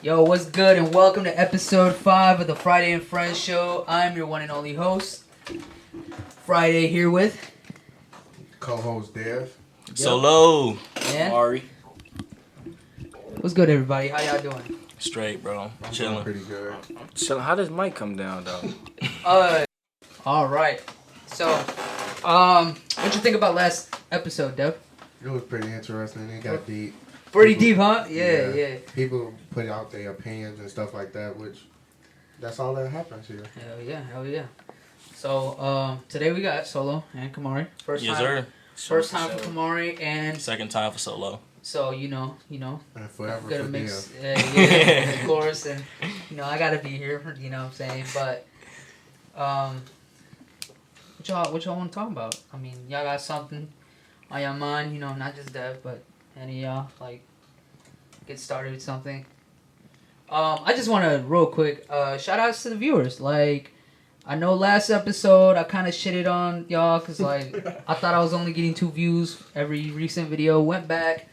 Yo, what's good and welcome to episode 5 of the Friday and Friends show. I'm your one and only host, Friday, here with co-host Dev. Solo. and Ari. what's good, everybody? How y'all doing? Straight, bro. I'm Chilling. pretty good. So how does Mike come down though? All right. So, what'd you think about last episode, Dev? It was pretty interesting. It got deep. Pretty deep, huh? Yeah. People put out their opinions and stuff like that, which that's all that happens here. Hell yeah. So, today we got Solo and Kamari. Yes, sir. First time for Kamari, and Second time for Solo. so you know, And forever gonna for mix, Dev. yeah, of course, and I gotta be here. You know what I'm saying? But, what y'all want to talk about? I mean, y'all got something on your mind? Not just Dev, but any of y'all get started with something. I just want to real quick shout outs to the viewers. I know last episode I kind of shitted on y'all because I thought I was only getting 2 views every recent video. Went back,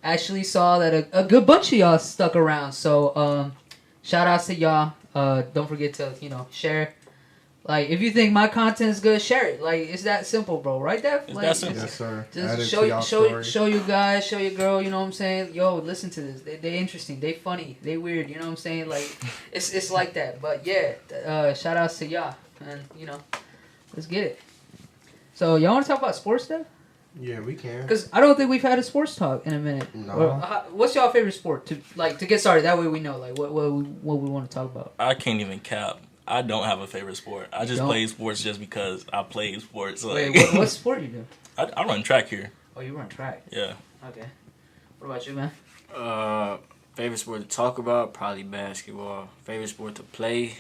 actually saw that a good bunch of y'all stuck around. So shout outs to y'all. Don't forget to share. If you think my content is good, share it. It's that simple, bro. Right, Dev? It's that simple. Yes, sir. Just Add it to y'all story. show you guys, show your girl, you know what I'm saying? Yo, listen to this. They interesting, they funny, they weird, you know what I'm saying? It's like that. But yeah, shout outs to y'all. And let's get it. So y'all wanna talk about sports, Dev? Yeah, we can. Because I don't think we've had a sports talk in a minute. No. What's y'all favorite sport to get started? That way we know what we want to talk about. I can't even cap. I don't have a favorite sport. I just don't? play sports just because I play sports. Wait, what sport you do? I run track here. Oh, you run track. Yeah. Okay. What about you, man? Favorite sport to talk about? Probably basketball. Favorite sport to play?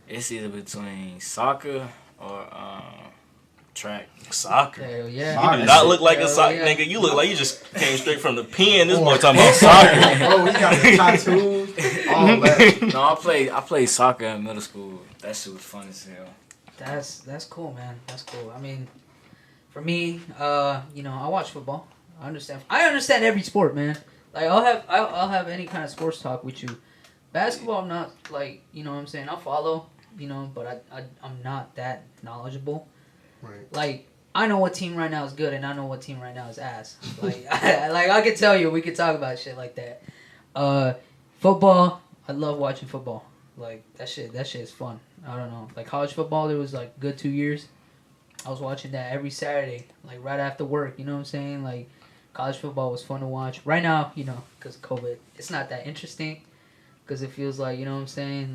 It's either between soccer or track. Soccer. Hell yeah. Soccer. You do not look like a Hell soccer yeah. nigga. You look like you just came straight from the pen. This boy talking about soccer. Bro, we got the tattoos, all that. No, I played soccer in middle school. That shit was fun as hell. That's cool, man. That's cool. I mean, for me, I watch football. I understand every sport, man. I'll have any kind of sports talk with you. Basketball, I'm not what I'm saying. I'll follow, but I'm not that knowledgeable. Right. I know what team right now is good, and I know what team right now is ass. I could tell you, we could talk about shit like that. Football, I love watching football. That shit is fun. I don't know. College football, there was good 2 years. I was watching that every Saturday, right after work. You know what I'm saying? College football was fun to watch. Right now, because of COVID, it's not that interesting. Because it feels you know what I'm saying?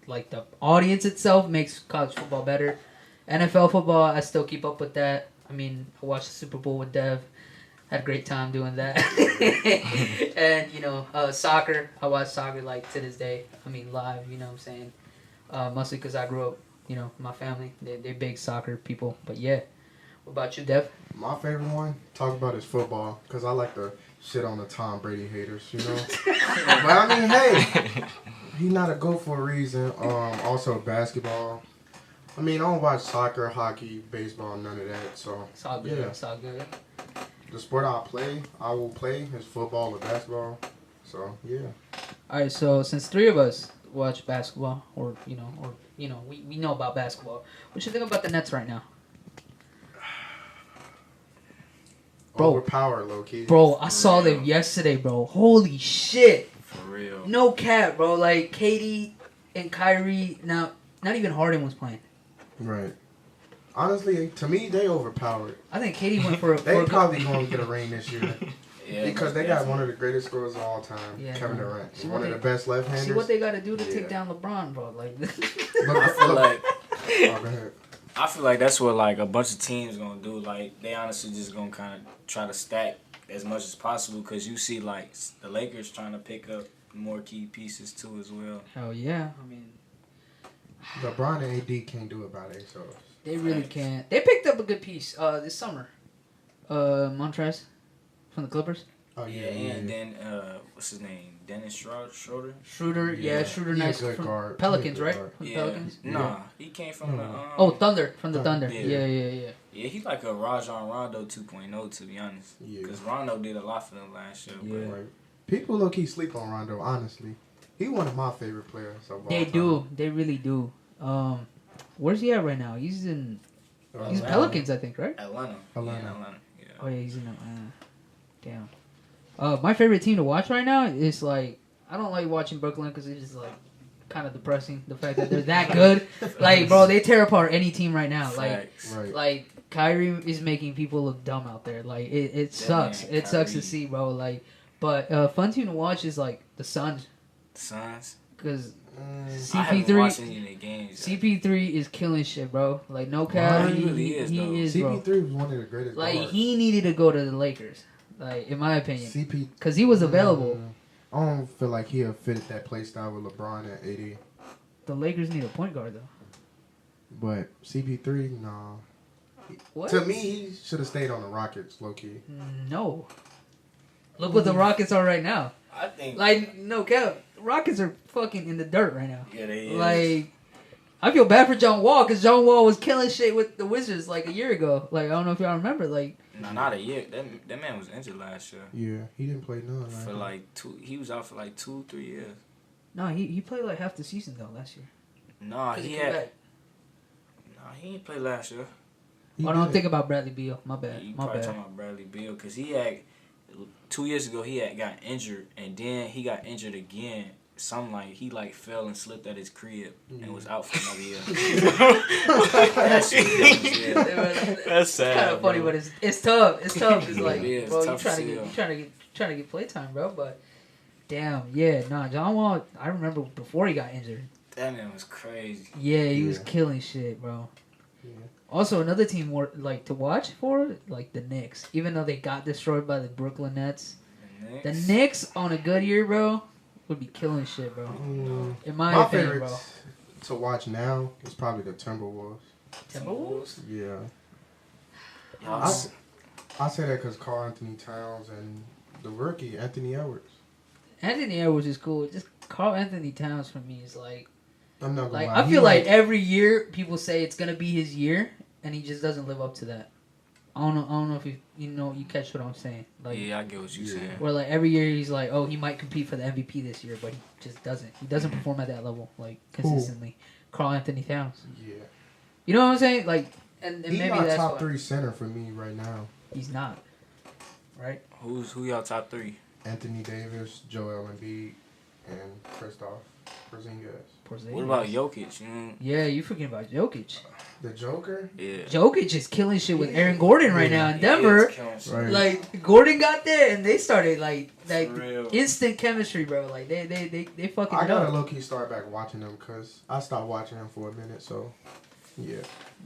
The audience itself makes college football better. NFL football, I still keep up with that. I mean, I watched the Super Bowl with Dev. Had a great time doing that. And, soccer, I watch soccer, to this day. I mean, live, you know what I'm saying? Mostly because I grew up, my family, they're big soccer people. But, yeah. What about you, Dev? My favorite one, talk about is football, because I like to shit on the Tom Brady haters, But I mean, hey, he's not a GOAT for a reason. Also, basketball. I mean, I don't watch soccer, hockey, baseball, none of that. So It's all good. yeah. It's all good. The sport I will play is football or basketball. So yeah. All right, so since 3 of us watch basketball, we know about basketball, what you think about the Nets right now? Bro. Overpowered, low key. Bro, I saw them yesterday, bro. Holy shit. For real. No cap, bro. Katie and Kyrie, now, not even Harden was playing. Right. Honestly, to me, they overpowered. I think Katie went for a... They probably going to get a ring this year. Yeah, Because they got one of the greatest scorers of all time, Yeah, Kevin man. Durant. See One what of the best left-handers. See what they got to do to take Yeah. down LeBron, bro. But I feel like oh, go ahead. that's what a bunch of teams gonna do. They honestly just gonna kind of try to stack as much as possible because you see the Lakers trying to pick up more key pieces too as well. Hell yeah. I mean, LeBron and AD can't do it by themselves. they really can't. They picked up a good piece this summer. Montrez from the Clippers. Oh, Yeah, and then what's his name? Dennis Schroeder. Schroeder, Schroeder, He a nice good from guard. Pelicans, He a right? good guard. From Yeah, Pelicans. nah, he came from the. Oh, Thunder from the Thunder. Thunder. Yeah. Yeah, he's a Rajon Rondo 2.0 to be honest. Yeah. Because Rondo did a lot for them last year. Yeah. But Right. People low key sleep on Rondo. Honestly, he one of my favorite players of all They time. do. They really do. Where's he at right now? He's in. He's Atlanta. Pelicans, I think, right? Atlanta. Atlanta. Yeah, Atlanta. Yeah. Oh yeah, he's in Atlanta. Damn. My favorite team to watch right now is like I don't like watching Brooklyn because it's just like kind of depressing. The fact that they're that good, like bro, they tear apart any team right now. Facts. Right. Like Kyrie is making people look dumb out there. Like it sucks. man, It sucks to Kyrie. see, bro. Like, but fun team to watch is like the Suns Suns. because I haven't CP3 watched any of the games. yet. CP3 is killing shit, bro. Like no cap, He really is, though. he is, bro. CP3 was one of the greatest. Like guards. he needed to go to the Lakers, like in my opinion, CP. because he was available. I don't feel like he'll fit that play style with LeBron and AD. The Lakers need a point guard though. But CP3, nah. What? To me, he should have stayed on the Rockets, low key. No. Look what the Rockets are right now. I think. Like no cap, Rockets are fucking in the dirt right now. Yeah, they is. Like, I feel bad for John Wall because John Wall was killing shit with the Wizards like a year ago. Like, I don't know if y'all remember. Like, No, not a year. That man was injured last year. Yeah, he didn't play none. For like 2, he was out for like 2-3 years. no, he played like half the season though last year. Nah, 'Cause he came had. back. Nah, he didn't play last year. Oh, don't think about Bradley Beal. My bad. You My probably bad. talking about Bradley Beal because he had 2 years ago he had got injured and then he got injured again. Something like he like fell and slipped at his crib and was out for another year. That's That's sad. Kind of funny, bro. but it's tough. It's tough. It's like, It is. bro, you Tough trying to to see get, him. trying to get playtime, bro. But damn, yeah, nah, John Wall. I remember before he got injured. That man was crazy. Yeah, he was Yeah. killing shit, bro. Yeah. Also, another team more like to watch for like the Knicks, even though they got destroyed by the Brooklyn Nets. The Knicks on a good year, bro, would be killing shit, bro. In my My opinion, favorite bro. to watch now is probably the Timberwolves. Timberwolves. Yeah. Y'all, I say that because Karl Anthony Towns and the rookie, Anthony Edwards. Anthony Edwards is cool. Just Carl Anthony Towns for me is like. I'm not gonna Like lie. I feel like every year people say it's gonna be his year, and he just doesn't live up to that. I don't know if you catch what I'm saying. Like, yeah, I get what you're saying. where like every year he's like, oh, he might compete for the MVP this year, but he just doesn't. He doesn't perform at that level like consistently. Carl Anthony Towns. Yeah. You know what I'm saying? Like, and He's maybe my that's top why. 3 center for me right now. He's not. Right? Who y'all top 3? Anthony Davis, Joel Embiid, and Kristaps Porzingis. Porzingis. What about Jokic? You know? Yeah, you forgetting about Jokic. The Joker? Yeah. Jokic is killing shit with Aaron Gordon right now in Denver. Right. Like Gordon got there and they started like For real. instant chemistry, bro. Like they fucking I it gotta up. low key start back watching them because I stopped watching them for a minute. So, yeah.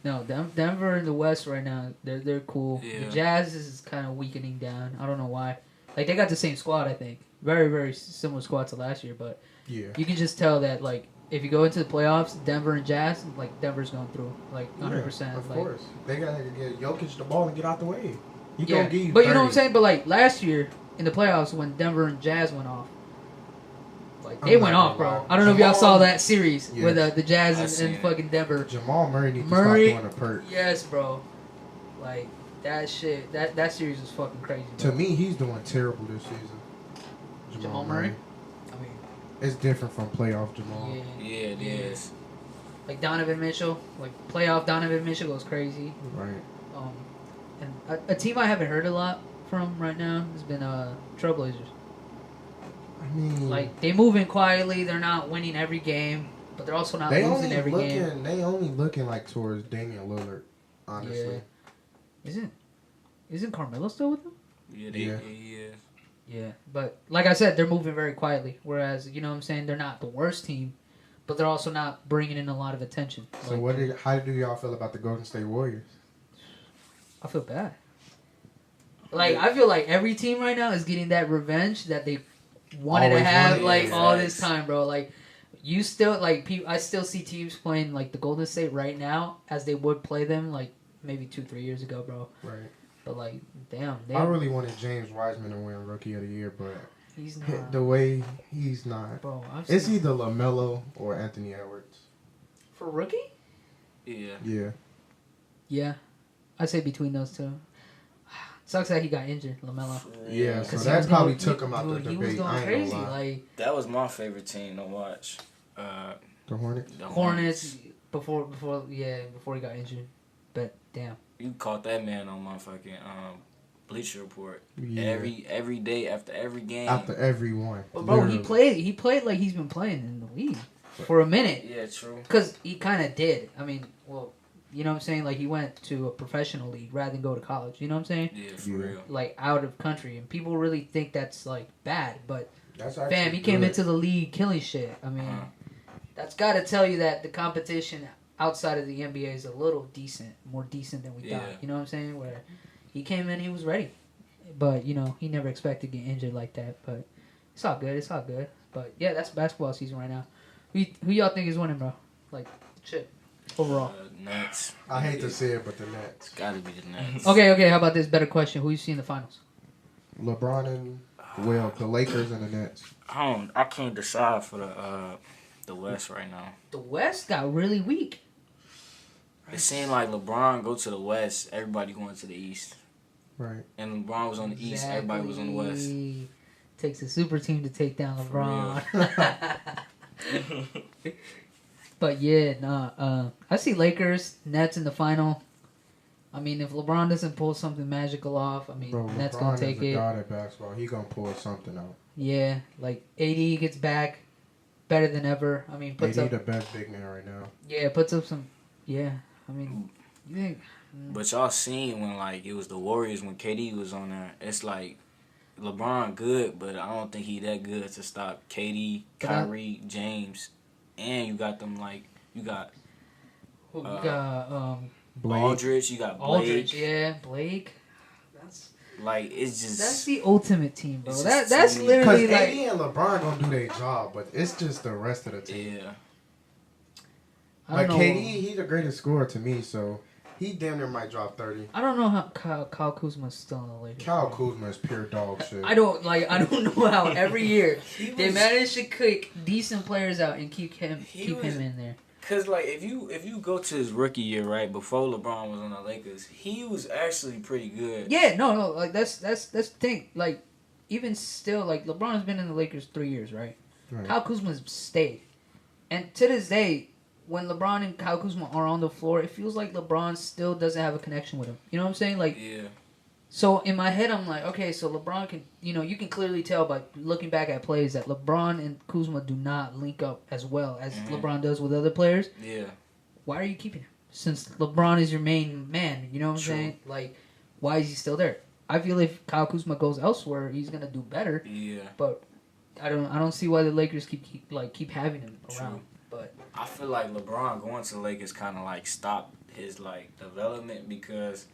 No, Denver in the West right now, they're cool. Yeah. The Jazz is kind of weakening down. I don't know why. Like they got the same squad, I think. Very very similar squad to last year, but Yeah. you can just tell that like if you go into the playoffs, Denver and Jazz, like Denver's going through, like 100%. Yeah, of like, course. They gotta get Jokic the ball and get out the way. He Yeah, gonna give you but you know what I'm 30. saying. But like last year in the playoffs when Denver and Jazz went off, like they I'm went not off, gonna bro. lie. I don't know if y'all saw Jamal- that series with Yes. the Jazz I and seen it. fucking Denver. Jamal Murray needs Murray- to stop doing a perk. Yes, bro. Like that shit. That series was fucking crazy. To Bro. me, he's doing terrible this season. Jamal Murray? I mean, It's different from playoff Jamal. yeah. Yeah, it is. Like Donovan Mitchell, like playoff Donovan Mitchell goes crazy. Right. And a team I haven't heard a lot from right now has been Trailblazers. I mean, Like they move in quietly. They're not winning every game, but they're also not they losing only every looking. game. They only looking like towards Damian Lillard. Honestly. Yeah. Isn't Carmelo still with them? Yeah, Yeah. he is. Yeah, but like I said, they're moving very quietly. Whereas you know what I'm saying, they're not the worst team, but they're also not bringing in a lot of attention. So Like, how do y'all feel about the Golden State Warriors? I feel bad. Like I feel like every team right now is getting that revenge that they wanted to Always have wanted, like yeah. all this time, bro. Like you still like I still see teams playing like the Golden State right now as they would play them like maybe 2-3 years ago, bro. Right. But like, damn, I really wanted James Wiseman to win Rookie of the Year, but he's not, the way he's not. bro. It's either LaMelo or Anthony Edwards. for rookie. Yeah. Yeah. Yeah, I'd say between those two. Sucks that he got injured, LaMelo. Yeah, so 'Cause he that was probably going- took him out the dude, debate. He was going I ain't crazy, gonna lie. like That was my favorite team to watch. The Hornets. The Hornets before he got injured. But damn, You caught that man on my fucking Bleacher Report. Yeah. Every day after every game. After every one. but bro, Literally. he played like he's been playing in the league for a minute. Yeah, true. Cause he kind of did. I mean, well, you know what I'm saying? Like he went to a professional league rather than go to college. You know what I'm saying? Yeah, for Yeah. real. Like out of country, and people really think that's like bad, but That's actually fam, he came good. into the league killing shit. I mean, Uh-huh. that's got to tell you that the competition outside of the NBA is a little decent, more decent than we Yeah. thought. You know what I'm saying? Where he came in, he was ready, but you know he never expected to get injured like that. But it's all good. It's all good. But yeah, that's basketball season right now. Who y'all think is winning, bro? Like shit overall. Nets. I hate to say it, but the Nets. It's gotta be the Nets. Okay. How about this? Better question. Who you see in the finals? LeBron and the Lakers and the Nets. I can't decide for the West right now. The West got really weak. It seemed like LeBron go to the West, everybody going to the East. Right. And LeBron was on the East, everybody was on the West. Exactly. Takes a super team to take down For LeBron. But yeah, I see Lakers, Nets in the final. I mean, if LeBron doesn't pull something magical off, I mean, Bro, Nets LeBron gonna is take a it. god at basketball. He gonna pull something out. Yeah, like AD gets back better than ever. I mean, puts AD up. the best big man right now. Yeah, puts up some. Yeah, I mean, you think? But y'all seen when like it was the Warriors when KD was on there. It's like LeBron good, but I don't think he that good to stop KD, Kyrie, James, and you got them like you got Who we got? Blake. Aldridge, you got Blake. Aldridge, yeah, Blake. That's Like it's just the ultimate team, bro. It's That's just too many- literally Because like. AD and LeBron gonna do their job, but it's just the rest of the team. yeah. I Like don't know. KD, he's the greatest scorer to me, so he damn near might drop 30. I don't know how Kyle Kuzma's still in the Lakers. Kyle Kuzma is pure dog shit. I don't know how every year they was- manage to kick decent players out and keep him He was- in there. Cause like if you go to his rookie year right before LeBron was on the Lakers, he was actually pretty good. Yeah, no, like that's the thing. Like even still, like LeBron's been in the Lakers 3 years, right? Right. Kyle Kuzma's stayed, and to this day, when LeBron and Kyle Kuzma are on the floor, it feels like LeBron still doesn't have a connection with him. You know what I'm saying? Like. Yeah. So in my head, I'm like, okay, so LeBron can, you can clearly tell by looking back at plays that LeBron and Kuzma do not link up as well as LeBron does with other players. Yeah. Why are you keeping him? Since LeBron is your main man, you know what I'm True. saying? Like, why is he still there? I feel if Kyle Kuzma goes elsewhere, he's gonna do better. Yeah. But I don't see why the Lakers keep having him around. True. But I feel like LeBron going to the Lakers kind of like stopped his like development because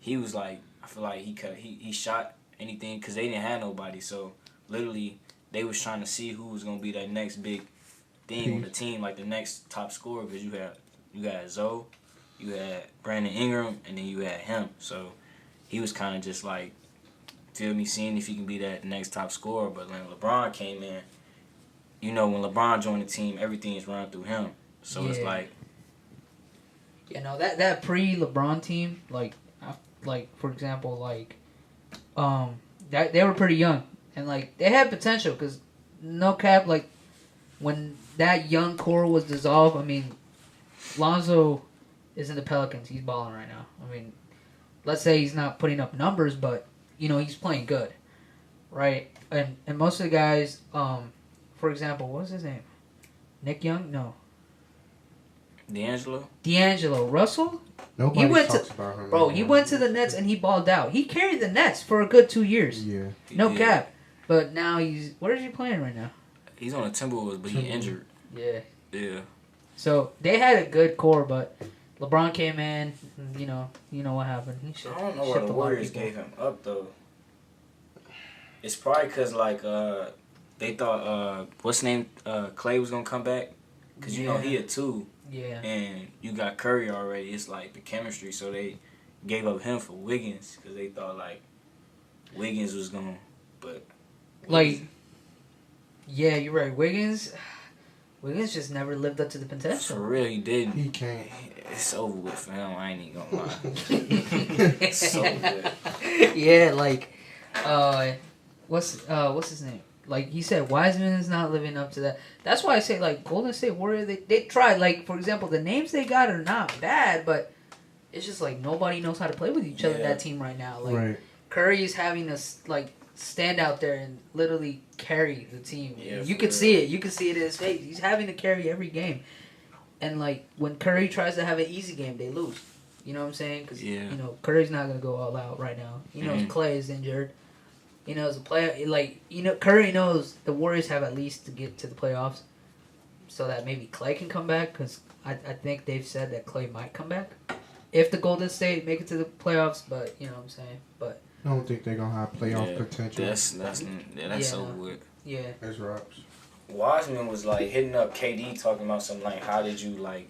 he was like I feel like he shot anything because they didn't have nobody, so literally they was trying to see who was gonna be that next big thing on the team, like the next top scorer, because you had Zoe, you had Brandon Ingram, and then you had him. So he was kind of just like, feel me, seeing if he can be that next top scorer. But when LeBron came in, when LeBron joined the team, everything is run through him. So it's Yeah. like, that pre-LeBron team, like for example, that they were pretty young and like they had potential because no cap, like when that young core was dissolved. I mean, Lonzo is in the Pelicans. He's balling right now. I mean, let's say he's not putting up numbers, but he's playing good, right? And most of the guys, for example, what's his name? Nick Young? No. D'Angelo Russell? Nobody He went talks to- about him. Bro, he anymore. went to the Nets and he balled out. He carried the Nets for a good 2 years. Yeah. No yeah, cap. But now where is he playing right now? he's on the Timberwolves, but he injured. Yeah. Yeah. So they had a good core, but LeBron came in. And, you know what happened. He I don't know why shipped the a lot of Warriors people. gave him up though. It's probably because like they thought what's his name Clay was gonna come back because he a 2 Yeah. and you got Curry already. It's like the chemistry, so they gave up him for Wiggins because they thought like Wiggins was gonna, but Like, yeah, you're right. Wiggins Wiggins just never lived up to the For potential. real, he didn't. He can't. It's over with for him. I ain't even gonna lie. It's so good. Yeah, like, what's his name? Like he said, Wiseman is not living up to that. That's why I say like Golden State Warriors. They tried. Like for example, the names they got are not bad, but it's just like nobody knows how to play with each other. Yeah. That team right now, like Right. Curry's having to like stand out there and literally carry the team. Yeah, You for could real. see it. You could see it in his face. He's having to carry every game. And like when Curry tries to have an easy game, they lose. You know what I'm saying? Because Yeah. you know Curry's not gonna go all out right now. He knows Mhm. Clay is injured. He knows the play. Like you know, Curry knows the Warriors have at least to get to the playoffs, so that maybe Clay can come back. Because I think they've said that Clay might come back if the Golden State make it to the playoffs. But you know what I'm saying. But I don't think they're gonna have playoff Yeah, potential. That's Yeah. over with. yeah, That's Robs. Wiseman was like hitting up KD talking about something like, how did you like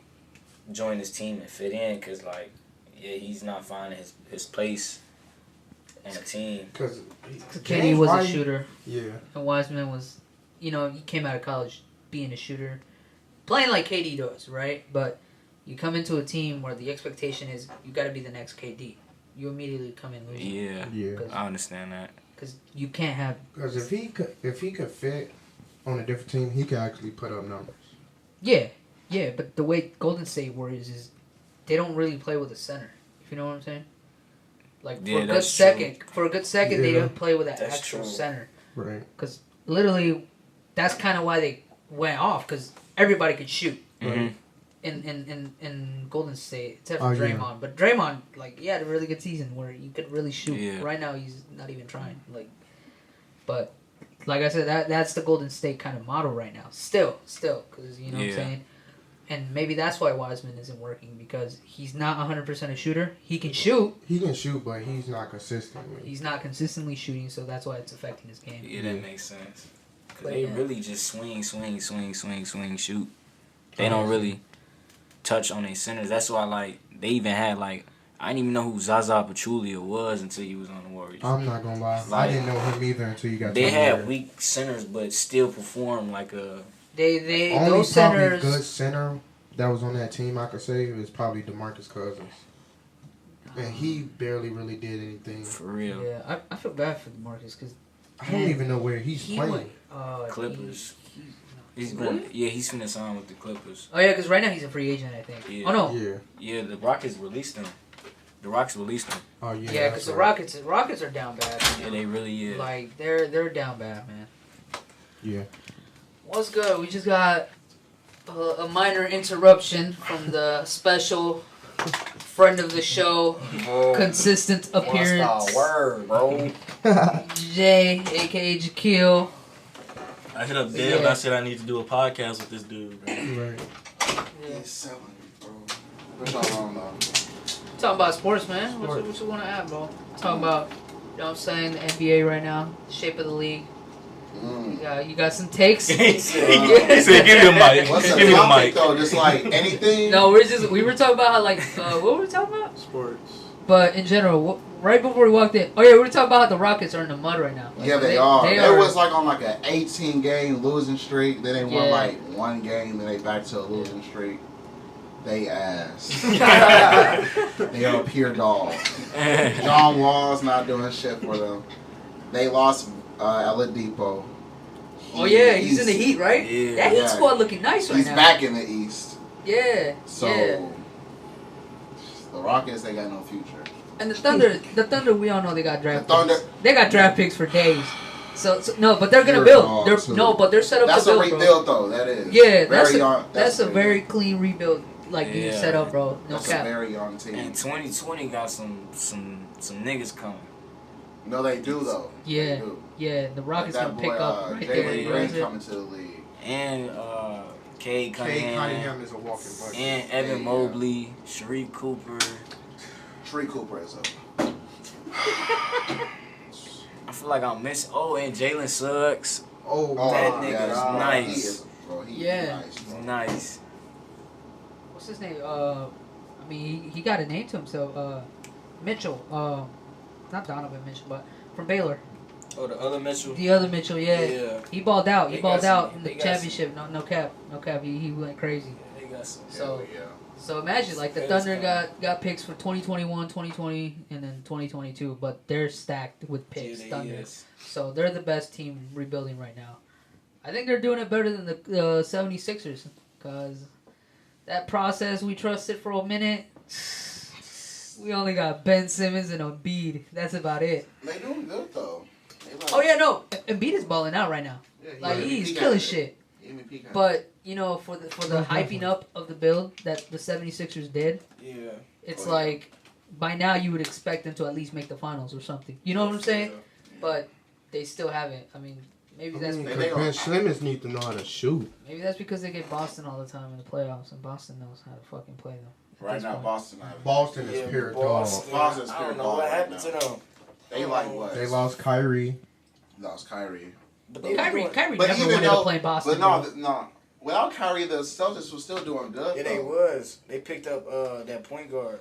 join this team and fit in? Cause like, yeah, he's not finding his place on the team. Because KD was a shooter. Yeah. And Wiseman was, you know, he came out of college being a shooter, playing like KD does, right? But you come into a team where the expectation is you got to be the next KD. You immediately come in losing. Yeah, Yeah. I understand that. Because you can't have. Because if he could fit on a different team, he could actually put up numbers. Yeah, yeah, but the way Golden State Warriors is, they don't really play with a center. If you know what I'm saying. Like Yeah, for a good that's second, they Yeah. don't play with that That's actual true. center. Right. Because literally, that's kind of why they went off. Because everybody could shoot. Mhm. In Golden State, except Oh, for yeah. Draymond. But Draymond, like, he had a really good season where he could really shoot. Yeah. Right now, he's not even trying. Like, but like I said, that's the Golden State kind of model right now. Still, because you know what I'm Yeah. saying. And maybe that's why Wiseman isn't working because he's not 100% a shooter. He can shoot. He can shoot, but he's not consistent. He's not consistently shooting, so that's why it's affecting his game. Yeah, that makes sense. Cause But, they yeah. really just swing, shoot. They don't really touch on their centers. That's why, like, they even had, like, I didn't even know who Zaza Pachulia was until he was on the Warriors. I'm not gonna lie. I Like, didn't know him either until you got. They to the had Warriors. weak centers, but still performed like a. They Only those probably centers. good center that was on that team I could say was probably DeMarcus Cousins, and he barely really did anything. For real. Yeah, I feel bad for Marcus because I don't even know where he's he playing. went, Clippers. He's Really? going. Yeah, he's finna sign with the Clippers. Oh yeah, because right now he's a free agent, I think. Yeah. Oh no, Yeah. Yeah, the Rockets released him. The Rockets released him. Oh yeah. yeah, because that's the right. Rockets are down bad. Yeah, they really is. Like they're down bad, man. Yeah. What's good? We just got a minor interruption from the special friend of the show, consistent appearance, What's the word, bro? Jay, aka Jaquil. I hit up Dale and I said I need to do a podcast with this dude, bro. Right. Yeah. He's selling it, bro. What y'all on though? Talking about sports, man. What you want to add, bro? Talking about, you know what I'm saying, the NBA right now, shape of the league. You got some takes? He said, give me the mic. What's Give the me the topic mic. though? Just like anything? No, we were talking about how, like, what were we talking about? Sports. But in general, right before we walked in, oh yeah, we were talking about how the Rockets are in the mud right now. Like, Yeah, they are. They They are. was like on like an 18 game losing streak. Then they won Yeah. like one game. Then they back to a losing streak. They ass. They are pure dog. John Wall's not doing shit for them. They lost Oladipo. Oh yeah, he's in the Heat, right? Yeah. That Heat Yeah. squad looking nice right He's now. back in the East. Yeah. So yeah. the Rockets, they got no future. And the Thunder, we all know they got draft The Thunder- picks. They got draft picks for days. So no, but they're gonna They're build. dogs, They're too. but they're set up That's to a build, bro. rebuild though. That is. Yeah, that's Very a, young. that's a very young. clean rebuild. Like you Yeah. set up, bro. No That's a cap. very young team. And 2020 got some niggas coming. No, they do though. Yeah. They do. Yeah, the Rockets That gonna pick up right there. Jalen You know what I'm Green saying? coming to the league. And Cade Cade Cunningham. Cunningham is a walking bucket. And Evan Yeah. Mobley, Sharif Cooper. Tree Cooper is up. I feel like I'm missing. Oh, and Jalen Suggs. Oh, That my nigga is God. nice. He is, bro. He Yeah. is nice. He's Bro. nice. What's his name? I mean, he got a name to himself. Mitchell. Not Donovan Mitchell, but from Baylor. Oh, the other Mitchell. The other Mitchell, yeah. He balled out. He They balled got out some- in the they got championship. No cap. He went crazy. They got some. So yeah. so imagine like the It's Thunder kinda- got picks for 2021, 2020, and then 2022, but they're stacked with picks. Yeah, they Thunder. is. So they're the best team rebuilding right now. I think they're doing it better than the 76ers because that process we trusted for a minute. We only got Ben Simmons and Embiid. That's about it. They doing good though. They like, Oh yeah, no, Embiid is balling out right now. yeah, Like yeah, he's he killing got it. shit. MVP got it. But you know, for the hyping up of the build that the 76ers did, Yeah. it's Oh, yeah. like by now you would expect them to at least make the finals or something. You know what I'm saying? But they still haven't. I mean, maybe that's Because they Ben gonna- Simmons need to know how to shoot. maybe that's because they get Boston all the time in the playoffs, and Boston knows how to fucking play them. at Right this now, point. Boston. Boston is pure dog. Boston's I pure don't know dog what right happened now. to them. They like what? They lost Kyrie. Lost Kyrie. But they Kyrie But never even wanted though- to play Boston. But no, bro. no. Without Kyrie, the Celtics was still doing good. Yeah, they though. was. They picked up that point guard,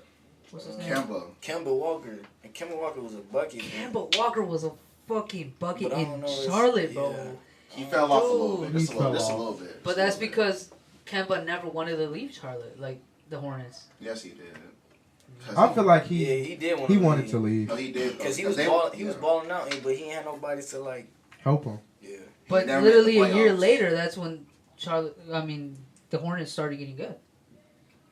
What's his name? Kemba. Kemba Walker, and Kemba Walker was a bucket. Kemba Walker was a fucking bucket But I don't in know, it's- Charlotte, bro. yeah. He fell off a little Dude. bit. Just He a little, fell just a off. little bit. But Just a that's little bit. because Kemba never wanted to leave Charlotte, like the Hornets. Yes, he did. 'Cause I feel like Yeah, he he did want. he wanted to leave. No, he did. because he though, was they- balling. He was yeah. balling out, but he ain't had nobody to like. Help him. Yeah. But never made literally the a year playoffs. later, that's when the Hornets started getting good.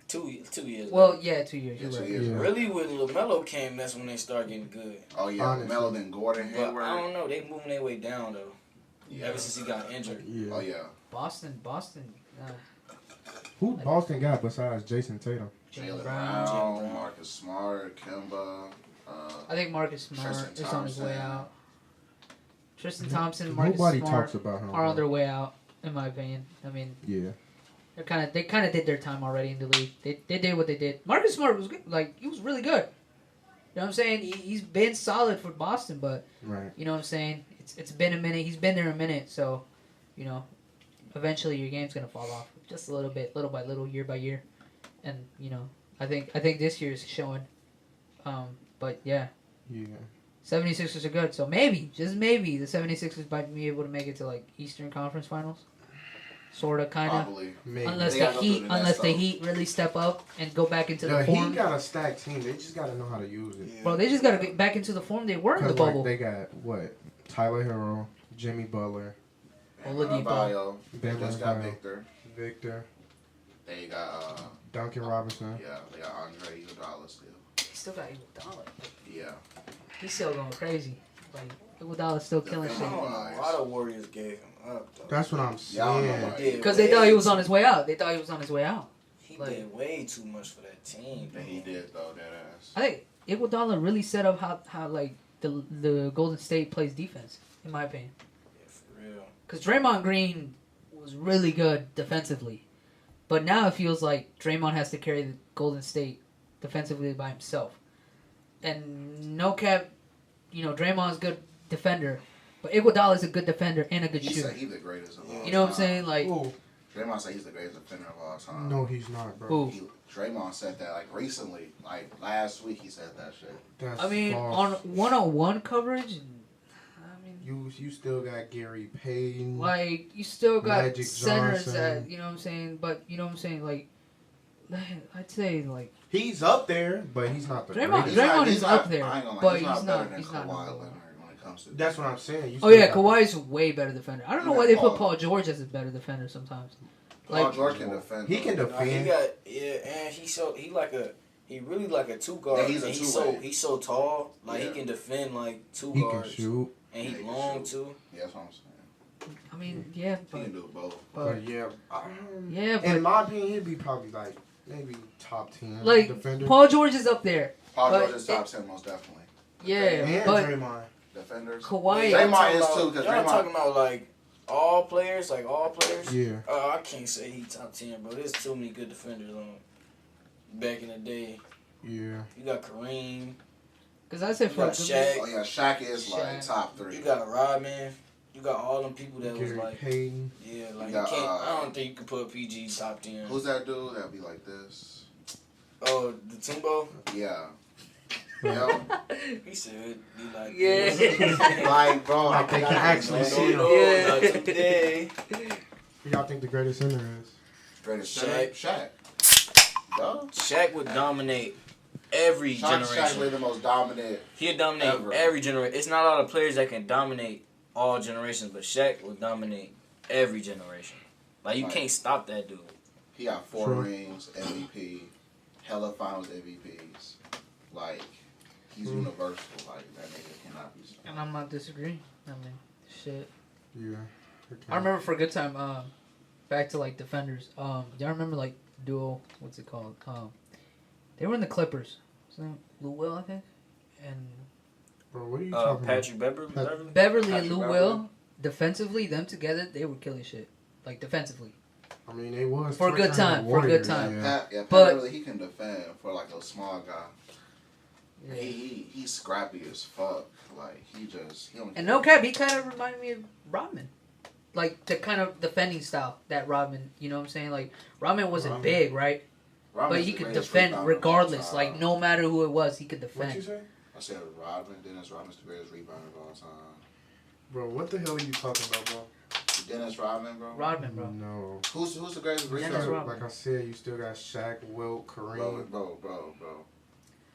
2 years. Well, yeah, 2 years. Yeah, You're 2 right. years. Yeah. really, when LaMelo came, that's when they started getting good. Oh yeah, Honestly. Melo then Gordon But Hayward. I don't know. They moving their way down though. Yeah. Ever since he got injured. Yeah. Oh yeah. Boston. Who Boston got besides Jason Tatum? Jaylen Jaylen Brown. Brown, Brown. Marcus Smart, Kemba. I think Marcus Smart Tristan is on his way Thompson. out. Tristan Thompson and Marcus Nobody Smart talks about him. are on bro. their way out, in my opinion. I mean, Yeah. they kind of did their time already in the league. They did what they did. Marcus Smart was good. Like he was really good. You know what I'm saying? He's been solid for Boston, but Right. you know what I'm saying? It's been a minute. He's been there a minute, so you know, eventually your game's gonna fall off just a little bit, little by little, year by year, and you know, I think this year is showing. But yeah, Yeah. 76ers are good, so maybe, just maybe, the 76ers might be able to make it to like Eastern Conference Finals, sorta, kinda. Probably. Maybe. Unless They the gotta go Heat, through the unless the next Heat really step up and go back into the The form, Heat got a stacked team. They just got to know how to use it. bro. They just gotta get back into the form they were in the 'Cause, bubble. like, they got what? Tyler Hero, Jimmy Butler, Oladipo. Bio. Bam Just got Adebayo. Victor. Victor, They got Duncan Robinson. yeah, they got Andre Iguodala still. He still got Iguodala. Yeah. He's still going crazy. Like Iguodala's still killing The I shit. don't know why the Warriors gave him up though. That's what I'm Yeah, I don't know saying. why. Did Because they way thought he was too- on his way out. They thought he was on his way out. He like- did way too much for that team. And he did though, that ass. I think Iguodala really set up how like the Golden State plays defense, in my opinion. Yeah, for real. Because Draymond Green was really good defensively. But now it feels like Draymond has to carry the Golden State defensively by himself. And no cap, you know, Draymond's a good defender. But Iguodala's a good defender and a good He shooter. said he's the greatest of all time. You know what I'm saying? Like, Ooh, Draymond said he's the greatest defender of all time. no, he's not, bro. who? Draymond said that like recently, like last week he said that shit. That's I mean, false. on one-on-one coverage, I mean, You still got Gary Payton. like you still got Magic centers Johnson. that you know what I'm saying. But you know what I'm saying, like I'd say like He's up there, but he's not the Draymond- greatest. Draymond is up there, I ain't gonna lie, but he's not he's better not- than he's not Kawhi number Leonard one. when it comes to. That's what I'm saying. You oh still yeah, got- Kawhi's way better defender. I don't know Yeah, why they put Paul- Paul George as a better defender sometimes. Paul Like George can defend. He can though. Nah, he defend. got and he really like a two guard. Yeah, he's a and two-way. he's so tall, like Yeah. he can defend like two He can guards, shoot. and Yeah, he's he can long shoot. too. Yeah, that's what I'm saying. I mean, yeah, He but can do both. But yeah, yeah, in but my opinion, he'd be probably like maybe top 10 like defender. Paul George is up there. Paul But George is top 10 most definitely. Yeah, and but Draymond. Defenders. Kawhi, Y'all Draymond talking is about- too, 'cause y'all Draymond- talking about like all players, Yeah. I can't say he top 10, bro. There's too many good defenders on. Back in the day, Yeah. you got Kareem, because I said You for a got good Shaq. Oh yeah, Shaq is like Shaq. top 3. you got Rodman, you got all them people that was Gary like, Payton. yeah, like You got, you can't. I don't think you could put PG top 10. Who's that dude? That'd be like this. Oh, the Timbo. Yeah. Yo, He said, "Be like, Yeah. like, bro, Like they can actually see him. Yeah. not today." Who y'all think the greatest center is? Greatest Shaq. Shaq. Yo. Shaq would dominate every Shaq generation. really the most dominant. He'd dominate Ever. every generation. It's not a lot of players that can dominate all generations, but Shaq will dominate every generation. Like, you Right. can't stop that dude. He got 4 True. rings, MVP, hella finals MVPs. Like, he's universal. Like, that nigga cannot be stopped. And I'm not disagreeing. I mean, shit. Yeah. I remember for a good time, back to like defenders. Y'all remember like duo? What's it called? They were in the Clippers. So Lou Will, I think, and Bro, what are you talking Patrick Beverly. Beverly and Patrick Lou Beverly. Will. Defensively, them together, they were killing shit. Like defensively. about? I mean, they was For a good torturing time, the for a good Warriors, time. Yeah. Pat But- Beverly, he can defend for like a small guy. Yeah. He's scrappy as fuck. Like he don't. And no cap, he kind of reminded me of Rodman. Like the kind of defending style that Rodman, you know what I'm saying? Like Rodman wasn't Rodman. big, right? Rodman's But he the could greatest defend rebounder of all regardless. time. Like no matter who it was, he could What'd you defend. say? I said Dennis Rodman's the greatest rebounder of all time. Bro, what the hell are you talking about, bro? Dennis Rodman, bro. Rodman, bro. No. Who's the greatest Dennis rebounder? Rodman. Like I said, you still got Shaq, Wilt, Bro, Kareem, bro.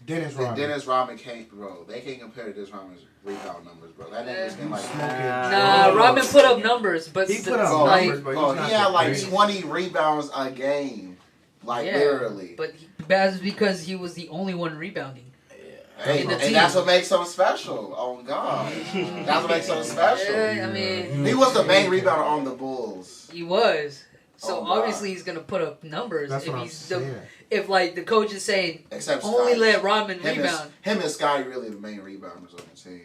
Dennis And Rodman. Dennis Rodman can't, bro. They can't compare Dennis Rodman's rebound numbers, bro. That nigga's been like. Smoking Nah, drugs. Rodman put up numbers, but He put up Bro, like, numbers, but bro, he's not he had the like greatest. 20 rebounds a game. Like, Yeah, literally. But that's because he was the only one rebounding. Hey, in the and team. that's what makes him special. Oh, God. That's what makes him special. Yeah, I mean, He was the main rebounder on the Bulls. he was. So Oh, God. obviously he's gonna put up numbers That's if what I'm he's saying. if like the coach is saying Except only Scotty. let Rodman him rebound. him and Scotty really the main rebounders on the team.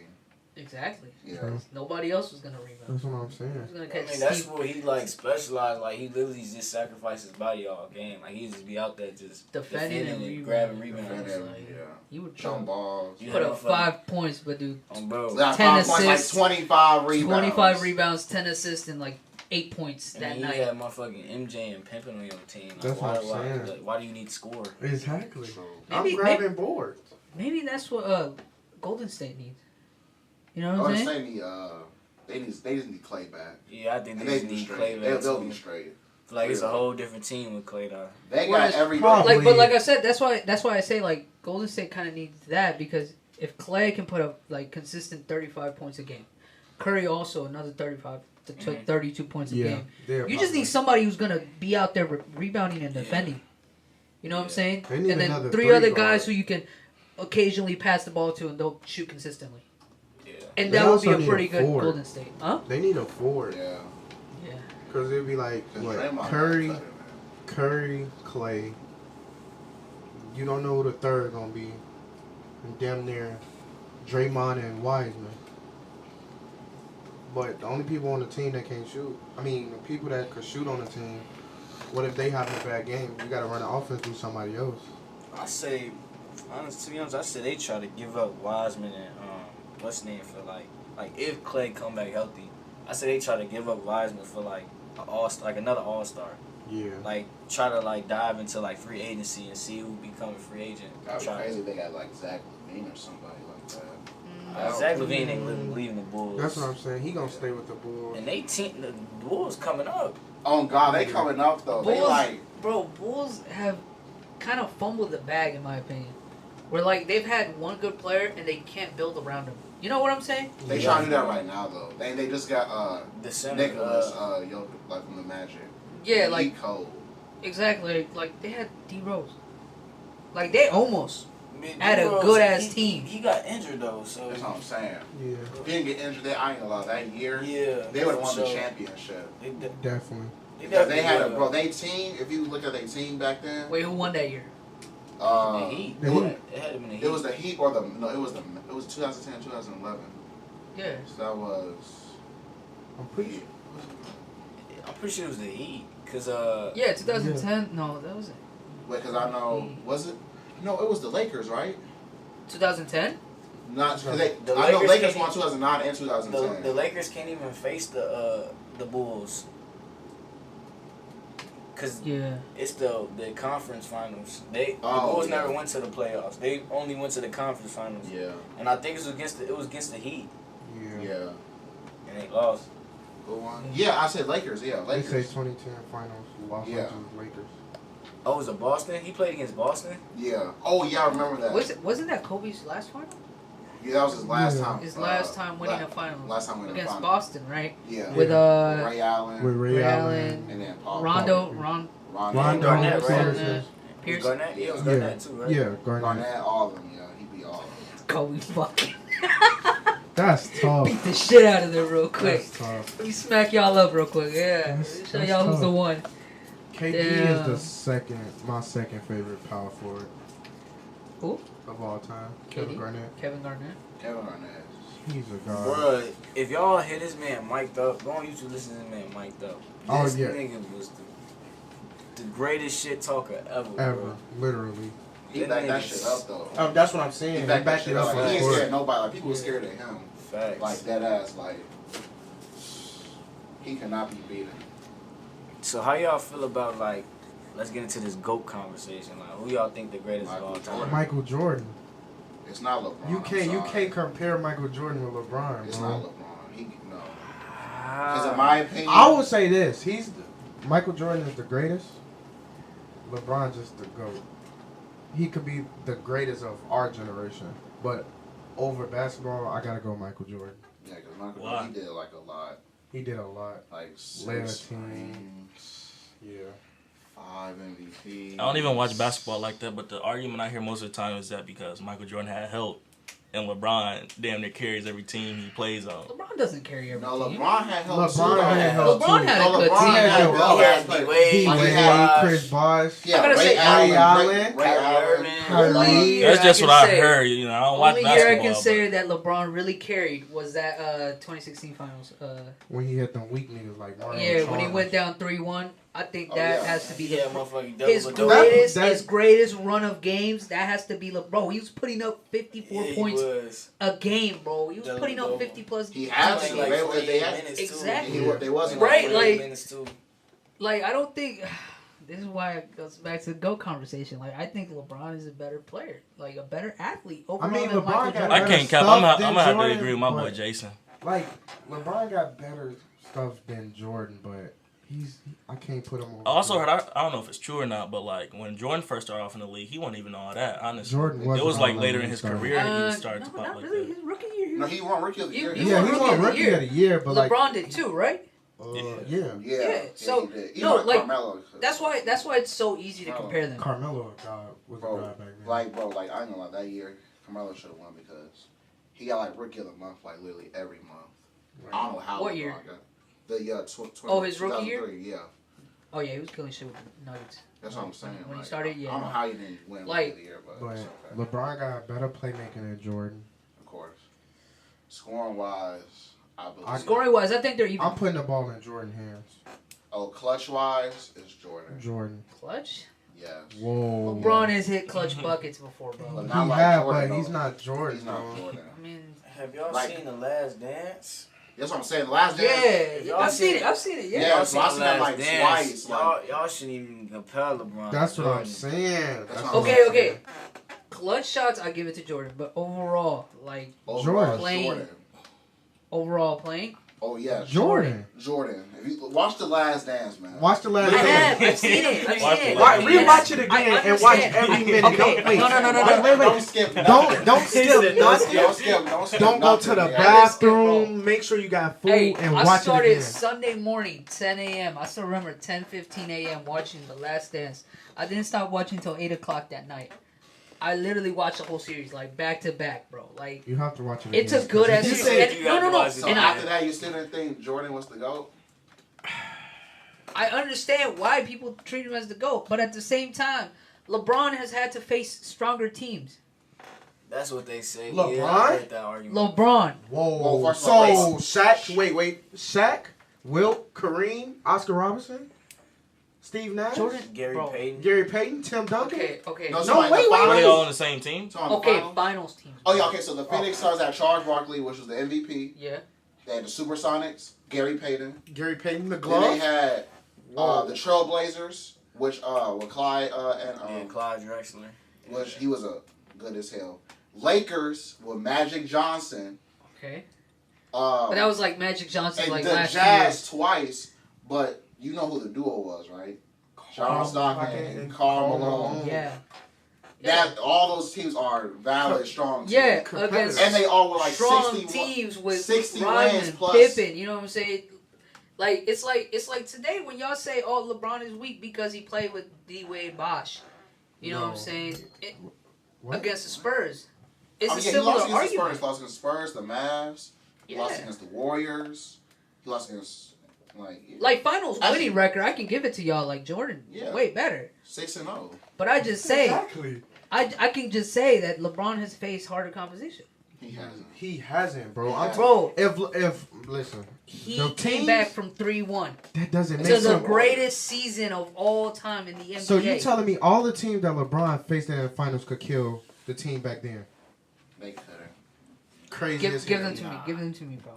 Exactly. Yeah. True. Nobody else was gonna rebound. That's what I'm saying. Who's gonna I catch mean, that's Steve where he like specialized. Like he literally just sacrificed his body all game. Like he just be out there just Defending and and grabbing rebounding. rebounds. Defending, Like, yeah. He would Jump balls. You put know, up fucking- 5 points, but dude, bro. Got 10 5 points, assists, like 25 rebounds. 25 rebounds, 10 assists, and like 8 points And that then you night. had motherfucking MJ and Pimpin on your team. Like, That's what I'm saying. Like, why do you need to score? Exactly. So, I'm Maybe- grabbing boards. Maybe that's what Golden State needs. You know I what I'm was saying? saying they just need Clay back. Yeah, I think And they they just be need Clay straight. back. They'll too. be straight. Like it's a Really. whole different team with Clay now. They Whereas got every probably- Like, but like I said, that's why I say like Golden State kind of needs that because if Clay can put up like consistent 35 points a game, Curry also another 35 to Mhm. 32 points a Yeah. game. they're You just need probably- somebody who's gonna be out there rebounding and defending. You know what I'm Yeah. saying? They need And then another 3 three other guard. guys who you can occasionally pass the ball to and they'll shoot consistently. Yeah. And They that would be also a need pretty a good forward. Golden State, huh? They need a forward. Yeah. Yeah. Because it'd be like, 'Cause what, Draymond Curry, got better, man. Curry, Clay. You don't know who the third gonna be. And damn near Draymond and Wiseman. But the only people on the team that can't shoot, I mean, the people that could shoot on the team, what if they have a bad game? You gotta run the offense through somebody else. I say, to be honest, I say they try to give up Wiseman and what's his name for like if Clay come back healthy, I say they try to give up Wiseman for like another All-Star. Yeah. Like try to like dive into like free agency and see who become a free agent. That would be Try- crazy if they got like Zach LaVine or somebody like that. Zach LaVine ain't leaving the Bulls. That's what I'm saying. He gonna stay with the Bulls. And they the Bulls coming up. Oh God, they coming up though. They Bulls, like bro, Bulls have kind of fumbled the bag in my opinion. Where like they've had one good player and they can't build around him. You know what I'm saying? they Yeah. trying to do that right now though. They just got The center, Nicholas Jokic like from the Magic. Yeah, He like cold. exactly. Like they had D Rose. Like they almost. Man, Had a D-Rose, good-ass he- team. He got injured though, so That's what I'm saying. Yeah, If he didn't get injured, I ain't gonna lie. That year, yeah, they would have won for the sure. championship. definitely. Because they had definitely they team. If you look at their team back then, Wait, who won that year? The Heat. The it was- Heat. It had to been the Heat. It was the Heat or it was 2010, 2011. Yeah. So that was. I'm pretty sure. I'm pretty sure it was the Heat, cause Yeah, 2010. No, that wasn't. Wait, because I know was it? No, it was the Lakers, right? 2010. Not because they. The I know Lakers Lakers can't won 2009 and the 2010. Lakers can't even face the Bulls. because Yeah. it's the conference finals. The Oh, Bulls yeah. never went to the playoffs. They only went to the conference finals. Yeah. And I think it was against the Heat, Yeah. and they lost. Who won? Yeah, I said Lakers. Yeah, They say Lakers. 2010 finals, Los Yeah. Angeles Lakers. Oh, was it Boston? He played against Boston. Yeah. Oh, yeah, I remember that. Wasn't that Kobe's last final? Yeah, that was his last Yeah. time. His last time winning a final. Last time winning a Against final. Boston, right? Yeah. With Ray Allen. With Ray Ray Allen. Allen, And then Paul. Rondo, Rondo. Garnett, right? Pearson. Pierce, Garnett, yeah, it was Yeah, Garnett too, right? yeah, Garnett. Garnett, all of them. Yeah, he beat all of them. Kobe fucking That's tough. beat the shit out of them real quick. That's tough. Let me smack y'all up real quick. Yeah, That's- show that's y'all who's tough. the one. KD Damn. is my second favorite power forward. Who? Of all time. KD? Kevin Garnett. Kevin Garnett. Kevin Garnett. He's a god. Bruh, if y'all hear this man mic'd up, go on YouTube listen to this man mic'd up. Oh, This yeah. nigga was the greatest shit talker ever. Ever. Bro. Literally. He That backed that nigga- shit up though. That's what I'm saying. He backed it up. on Like, he the ain't court. scared of nobody. Like people were scared of him. Facts. Like that ass. Like he cannot be beaten. So how y'all feel about like? Let's get into this GOAT conversation. Like, who y'all think the greatest of all Michael time? Jordan. Michael Jordan. It's not LeBron. You I'm can't sorry. compare Michael Jordan with LeBron, It's bro. not LeBron. He no. Because in my opinion, I would say this: Michael Jordan is the greatest. LeBron just the GOAT. He could be the greatest of our generation, but over basketball, I gotta go Michael Jordan. Yeah, because Michael Why? Jordan, he did like a lot. He did a lot. Like Led a 6 team. rings, Yeah. 5 MVPs. I don't even watch basketball like that, but the argument I hear most of the time is that because Michael Jordan had help, and LeBron damn near carries every team he plays on. LeBron doesn't carry every No, team. LeBron had help. LeBron too, though. had help. LeBron had a No, good LeBron team. had though. help. He had Like, D-Wade, He Like, Wade, he had- Chris Bosh. Yeah, I gotta Ray say, Allen. Ray Allen, Ray Kyrie Allen. Irving. Kyrie. Only year That's I just can what I say- heard. You know, I don't watch Only year basketball. I can but- say that LeBron really carried was that 2016 finals. When he hit them weak niggas like Mario Yeah, when he Chalmers. went down 3-1, I think Oh, that yeah. has to be Yeah, the motherfucking his double greatest That- his greatest run of games. That has to be LeBron. He was putting up 54 Yeah, points He was. a game, bro. He was Double putting up double. 50 plus. He had Playing to. like They- 48 they had- minutes Exactly. too. They wasn't Right, 48 like- minutes too. Like I don't think this is why it goes back to the GOAT conversation. Like I think LeBron is a better player, like a better athlete overall mean, than LeBron Michael got Jordan. I can't cap. I'm stuff gonna than have to Jordan, agree with my boy but- Jason. Like LeBron got better stuff than Jordan, but I can't put him on. I also heard, I don't know if it's true or not, but like when Jordan first started off in the league, he wasn't even all that. Honestly, Jordan it wasn't was like all later that in his when he career Uh, he started to no, pop not like really. that. His rookie year. No, he won Rookie of the Year. He Yeah, won he Rookie won of the Rookie Year. of the Year, but like, LeBron did too, right? yeah, Yeah. so- he did. no, Even like, Carmelo. That's why it's so easy to compare them. Carmelo was a Bro, god back then. like I ain't gonna lie, that year Carmelo should have won because he got like Rookie of the Month like literally every month. I don't know how. What LeBron year? got. The 20, Oh, his rookie year? 2003, Yeah, Oh yeah, he was killing shit with the Nuggets. that's what I'm saying. When he like, started, yeah. I don't know how he didn't win Like- Rookie of the Year, but But it's okay. LeBron got better playmaking than Jordan. Of course, scoring wise, I believe. Scoring wise, I think they're even. I'm putting the ball in Jordan's hands. Oh, clutch wise, it's Jordan. Jordan. Clutch. Yes. Whoa. LeBron has hit clutch buckets before, But bro. He not like had, Jordan, but he's though. not Jordan. He's not bro. Jordan. I mean, Have y'all Like- seen The Last Dance? That's what I'm saying. The last yeah, dance. y'all I've seen seen it- it. I've seen it. Yeah. Yeah, Y'all so I seen that, like, twice, Y'all shouldn't even compare LeBron. That's to what I'm Jordan. saying. That's what what I'm Okay, saying. okay. Clutch shots, I give it to Jordan, but overall, like Overall, Jordan. Jordan. overall playing, Oh yeah, Jordan. Jordan. If you watch The Last Dance, man. Watch the last I game. have. I've seen it. I've Watch seen it. it. Why, Yeah. rewatch it I again and watch understand. every minute. Okay, Don't, wait. no. Wait. Don't skip. Don't skip Don't nothing. skip. Don't go to the nothing, man. bathroom. Make sure you got food Hey, and I watch it started again. Sunday morning, 10 a.m. I still remember 10:15 a.m. watching The Last Dance. I didn't stop watching until 8 o'clock that night. I literally watched the whole series, like back to back, bro. Like You have to watch it. it's again. a good ass You series. said And- you No, have no, to no. watch it So And after that, you still didn't think Jordan was the GOAT? I understand why people treat him as the GOAT, but at the same time, LeBron has had to face stronger teams. That's what they say. LeBron? Yeah, I heard that argument. LeBron. Whoa. Well, first of all, So Shaq. Wait. Shaq, Wilt, Kareem, Oscar Robertson, Steve Nash, Jordan. Gary Bro. Payton. Gary Payton, Tim Duncan. Okay. No, No, so like the wait. Were they finals- all on the same team? so on the Okay, finals- finals team. Oh yeah, okay. So the Phoenix Stars had Charles Barkley, which was the MVP. Yeah. They had the Supersonics, Gary Payton. Gary Payton, the Then they glove. had the Trailblazers, which with Clyde Yeah, and Clyde Drexler. which he was a good as hell. Lakers with Magic Johnson. Okay. But that was like Magic Johnson, And like the last Jazz twice, but you know who the duo was, right? Charles Stockton and Karl Malone. year. That all those teams are valid, strong teams. Yeah, Competitive. against And they all were like strong 60 teams with 60 Rodman, wins plus. Pippen. You know what I'm saying? Like it's like today when y'all say, "Oh, LeBron is weak because he played with D Wade Bosh." You know what I'm No. saying? What? Against the Spurs, it's I mean, a he similar lost against the argument. Spurs, lost against the Spurs, the Mavs, he lost Yeah. against the Warriors, he lost against Like finals Actually- winning record, I can give it to y'all. Like Jordan, Yeah. way better. 6-0. But I just say, Exactly. I can just say that LeBron has faced harder competition. He hasn't. He hasn't, bro. I'm Bro, if listen, he the came teams- back from 3-1 that doesn't to make the sense. greatest season of all time in the NBA. So you telling me all the teams that LeBron faced in the finals could kill the team back then? They couldn't. Crazy as give hell. them to me. Give them to me, bro.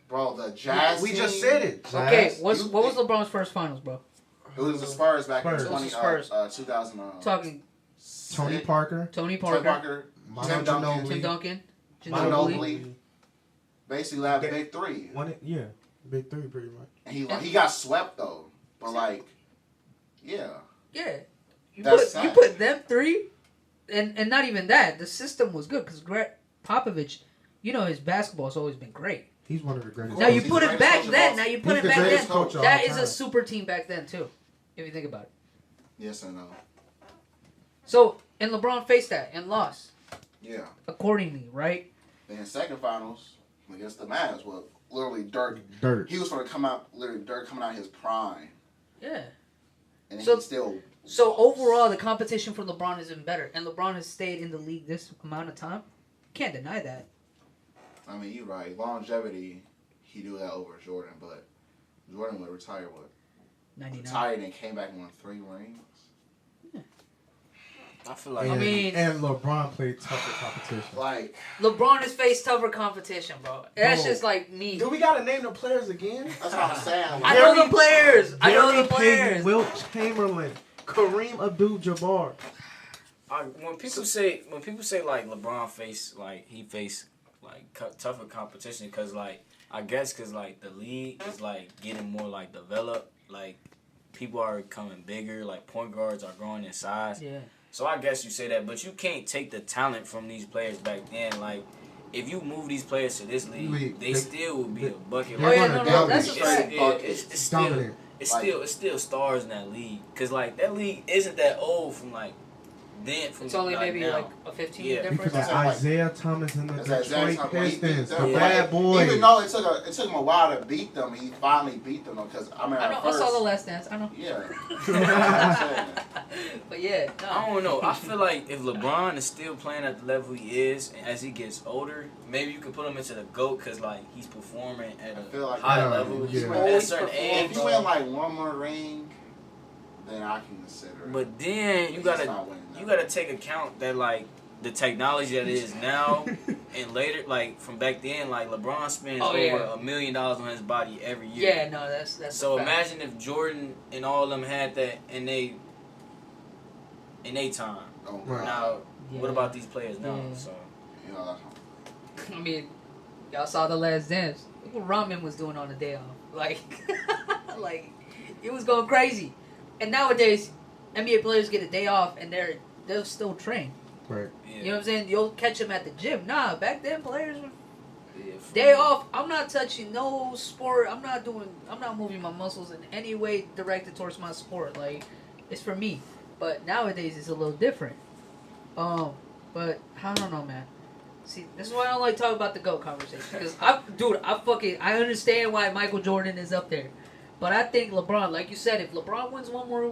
Bro, the Jazz We just team- said it. Okay, Jazz. what You- was LeBron's first finals, bro? It was the Spurs back Spurs. in It was the Spurs. 2000. Talking Tony Parker, Tony Tony Parker, Parker, Manu Tim Duncan. Ginobili. Tim Duncan, Ginobili. Ginobili. Basically, that big three. Yeah, big three pretty much. And he got swept though, but like, yeah. Yeah, you That's put you sad. put them three, and not even that. The system was good because Greg Popovich, you know, his basketball's always been great. He's one of the greatest. Now you he's put the it greatest back coach of then. all Now you He's put it the back greatest then. coach of That all is a time. super team back then too, if you think about it. Yes and no. So and LeBron faced that and lost Yeah. accordingly, right? Then second finals against the Mavs, well, literally Dirk. Dirt. He was going to come out, literally Dirk coming out his prime, Yeah. and So- he still. So overall, the competition for LeBron has been better, and LeBron has stayed in the league this amount of time. Can't deny that. I mean, you're right. Longevity, he do that over Jordan, but Jordan would retire. What? 99. Retired and came back and won 3 rings. I feel like I And, mean- and LeBron played tougher competition. Like, LeBron has faced tougher competition, bro. That's Bro. just like me. Do we gotta name the players again? that's what I'm saying. I Like, know the players. I know Gary the players. Payton, Wilt Chamberlain, Kareem Abdul-Jabbar. when people say like LeBron faced tougher competition because like I guess because like the league is like getting more like developed, like people are becoming bigger, like point guards are growing in size. Yeah. So I guess you say that, but you can't take the talent from these players back then. Like if you move these players to this league, they still will be a bucket. they're Oh yeah, gonna no, dominate. that's a fact. It's still. Dominant. It's still stars in that league, cause like that league isn't that old from like then. From It's only like, maybe now. like a 15 Yeah. year You difference. forgot Like- Isaiah Thomas and the That's exactly Detroit how he beat Pistons, them. the Yeah. bad boys. even though it took him a while to beat them, he finally beat them because I mean, I know. at I saw the first, Last Dance. I know. yeah. That's what I'm saying. But yeah, I no. don't know. I feel like if LeBron is still playing at the level he is, and as he gets older, maybe you could put him into the GOAT because like he's performing at I a feel like high Yeah, level yeah. at a Always certain perform. age. If you win like one more ring, then I can consider it. But then you He's gotta not winning that. you gotta take account that like the technology that it is now and later, like from back then, like LeBron spends Oh, yeah. over $1 million on his body every year. Yeah, no, that's So a fact. imagine if Jordan and all of them had that in they time. Oh, Right. Now, Yeah. what about these players now? Yeah. So you know, that's I mean, y'all saw the Last Dance. Look what Ramen was doing on the day off. Like, like it was going crazy. And nowadays, NBA players get a day off and they'll still train. Right. yeah, You know what I'm saying? You'll catch them at the gym. Nah, back then players were yeah, for day real. off. I'm not touching no sport. I'm not moving my muscles in any way directed towards my sport. Like, it's for me. But nowadays it's a little different. But I don't know, man. See, this is why I don't like talking about the GOAT conversation. Because I understand why Michael Jordan is up there. But I think LeBron, like you said, if LeBron wins one more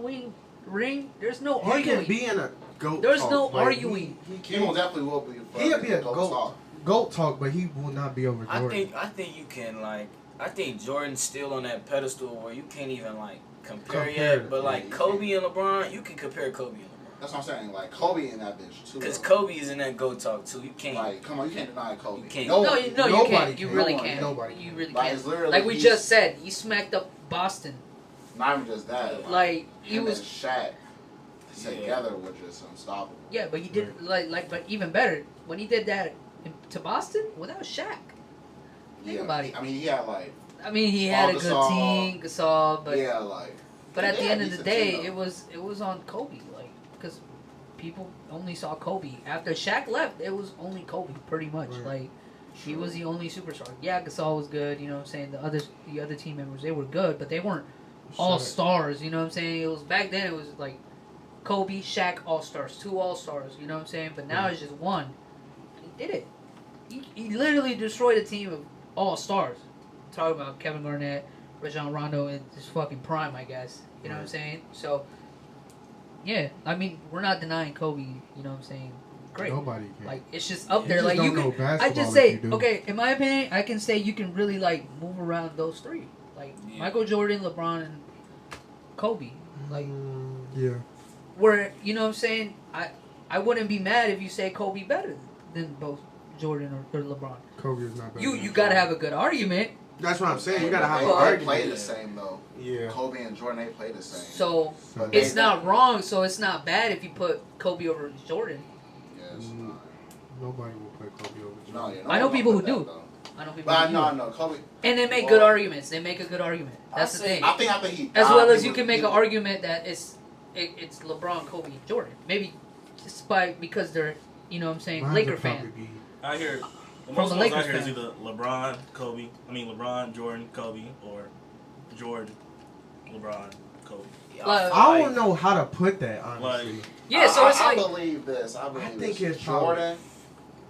ring, there's no He arguing. can be in a GOAT There's talk. no Like, arguing. He most definitely will be. He'll be a Go GOAT. talk. GOAT talk, but he will not be over I Jordan. think you can like. I think Jordan's still on that pedestal where you can't even like compare Compare. yet. But like Yeah, you Kobe and LeBron, you can compare Kobe and LeBron. That's what I'm saying. Like Kobe in that bitch too. Because though. Kobe is in that GOAT talk too. You can't. Like, come on, you can't deny Kobe. You can't. No, Nobody you can. can't. You really Nobody can't. Nobody You really Like, can't. it's literally Like we he's- just said, he smacked up Boston. Not even just that. Like he him was. and Shaq together were just unstoppable. Yeah, but he did but even better when he did that to Boston without Shaq. Think about it. I mean, he had like. I mean, he had a good Gasol, team, Gasol, but Yeah, like. but at the end of the decent day, team, it was on Kobe, like because people only saw Kobe after Shaq left. It was only Kobe, pretty much. Right. Like he was the only superstar. Yeah, Gasol was good. You know what I'm saying? The other team members, they were good, but they weren't all stars. You know what I'm saying? It was back then. It was like Kobe, Shaq, all stars, 2 all stars. You know what I'm saying? But now it's just one. And he did it. He literally destroyed a team of all stars. Talking about Kevin Garnett, Rajon Rondo in his fucking prime, I guess. You know what I'm saying? So, yeah, I mean, we're not denying Kobe. You know what I'm saying? Great. Nobody can. Like it's just up You there. just Like don't you know can. I basketball just if say, you do. okay. In my opinion, I can say you can really like move around those 3, like Michael Jordan, LeBron, and Kobe. Like yeah. where you know what I'm saying? I wouldn't be mad if you say Kobe better than both Jordan or LeBron. Kobe is not better. You than gotta Jordan. have a good argument. That's what I'm saying. You gotta have they, an they argument. play the same though. Yeah. Kobe and Jordan, they play the same. So But it's they- not wrong. So it's not bad if you put Kobe over Jordan. Yes. Nobody will put Kobe over No, Jordan. yeah, no I know one people put who that, do. though. I know people. But who no, do. no, Kobe. And they make Well, good arguments. They make a good argument. That's the thing. I think he. As died. well as He you was- can make he an was- argument that it's LeBron, Kobe, Jordan. Maybe just because they're you know what I'm saying Mine Laker would fan. probably be- I hear the From most the ones I Lakers hear is fan. either LeBron, Jordan, Kobe, or Jordan, LeBron, Kobe. Like- I don't know how to put that, honestly. Yeah, so it's I like believe this. I believe think this. it's probably- Jordan,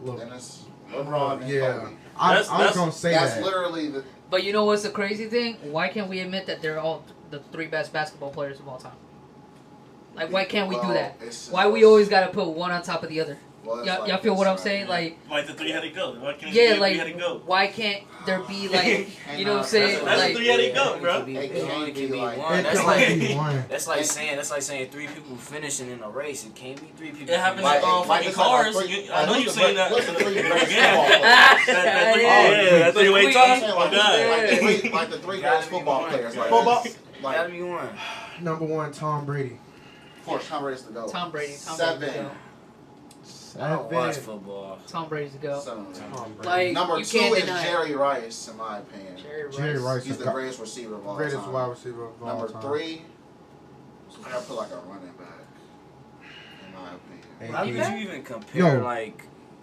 Look, then it's LeBron, and yeah. Kobe. I was That's- gonna say That's that. literally the. But you know what's the crazy thing? Why can't we admit that they're all the 3 best basketball players of all time? Like, why can't we do Well, that? it's- Why we always gotta put one on top of the other? well, it's Y'all, like y'all feel this, what I'm right? saying? Like, Like the 3-headed goat. Why can't yeah, you like, three-headed goat? why can't there be like, you know what I'm saying? That's a Like, 3-headed goat, bro. It can It be can't be like- one. It That's can like only be one. that's like saying 3 people finishing in a race. It can't be 3 people. It happens Like- on like fucking it's like cars. three- I know what's you've the seen that. what's the 3 greatest Yeah. football players? That Yeah. three-way But toss. I'm saying, Oh, like, God. like the 3 Gotta greatest be football one. players. Like, Football. it's- Gotta like be one. Number 1, Tom Brady. of course, Tom Brady's the GOAT. Tom Brady. Tom 7. Brady's the go. I don't watch 7. football. Tom Brady's the go. 7. Tom Brady. Like, Number you 2 can't is deny it. Jerry Rice, in my opinion. Jerry Rice He's is the the greatest receiver of all greatest time. wide receiver of all Number time. 3, I gotta put like a running back, in my opinion. Hey, How he- could you even compare Yo.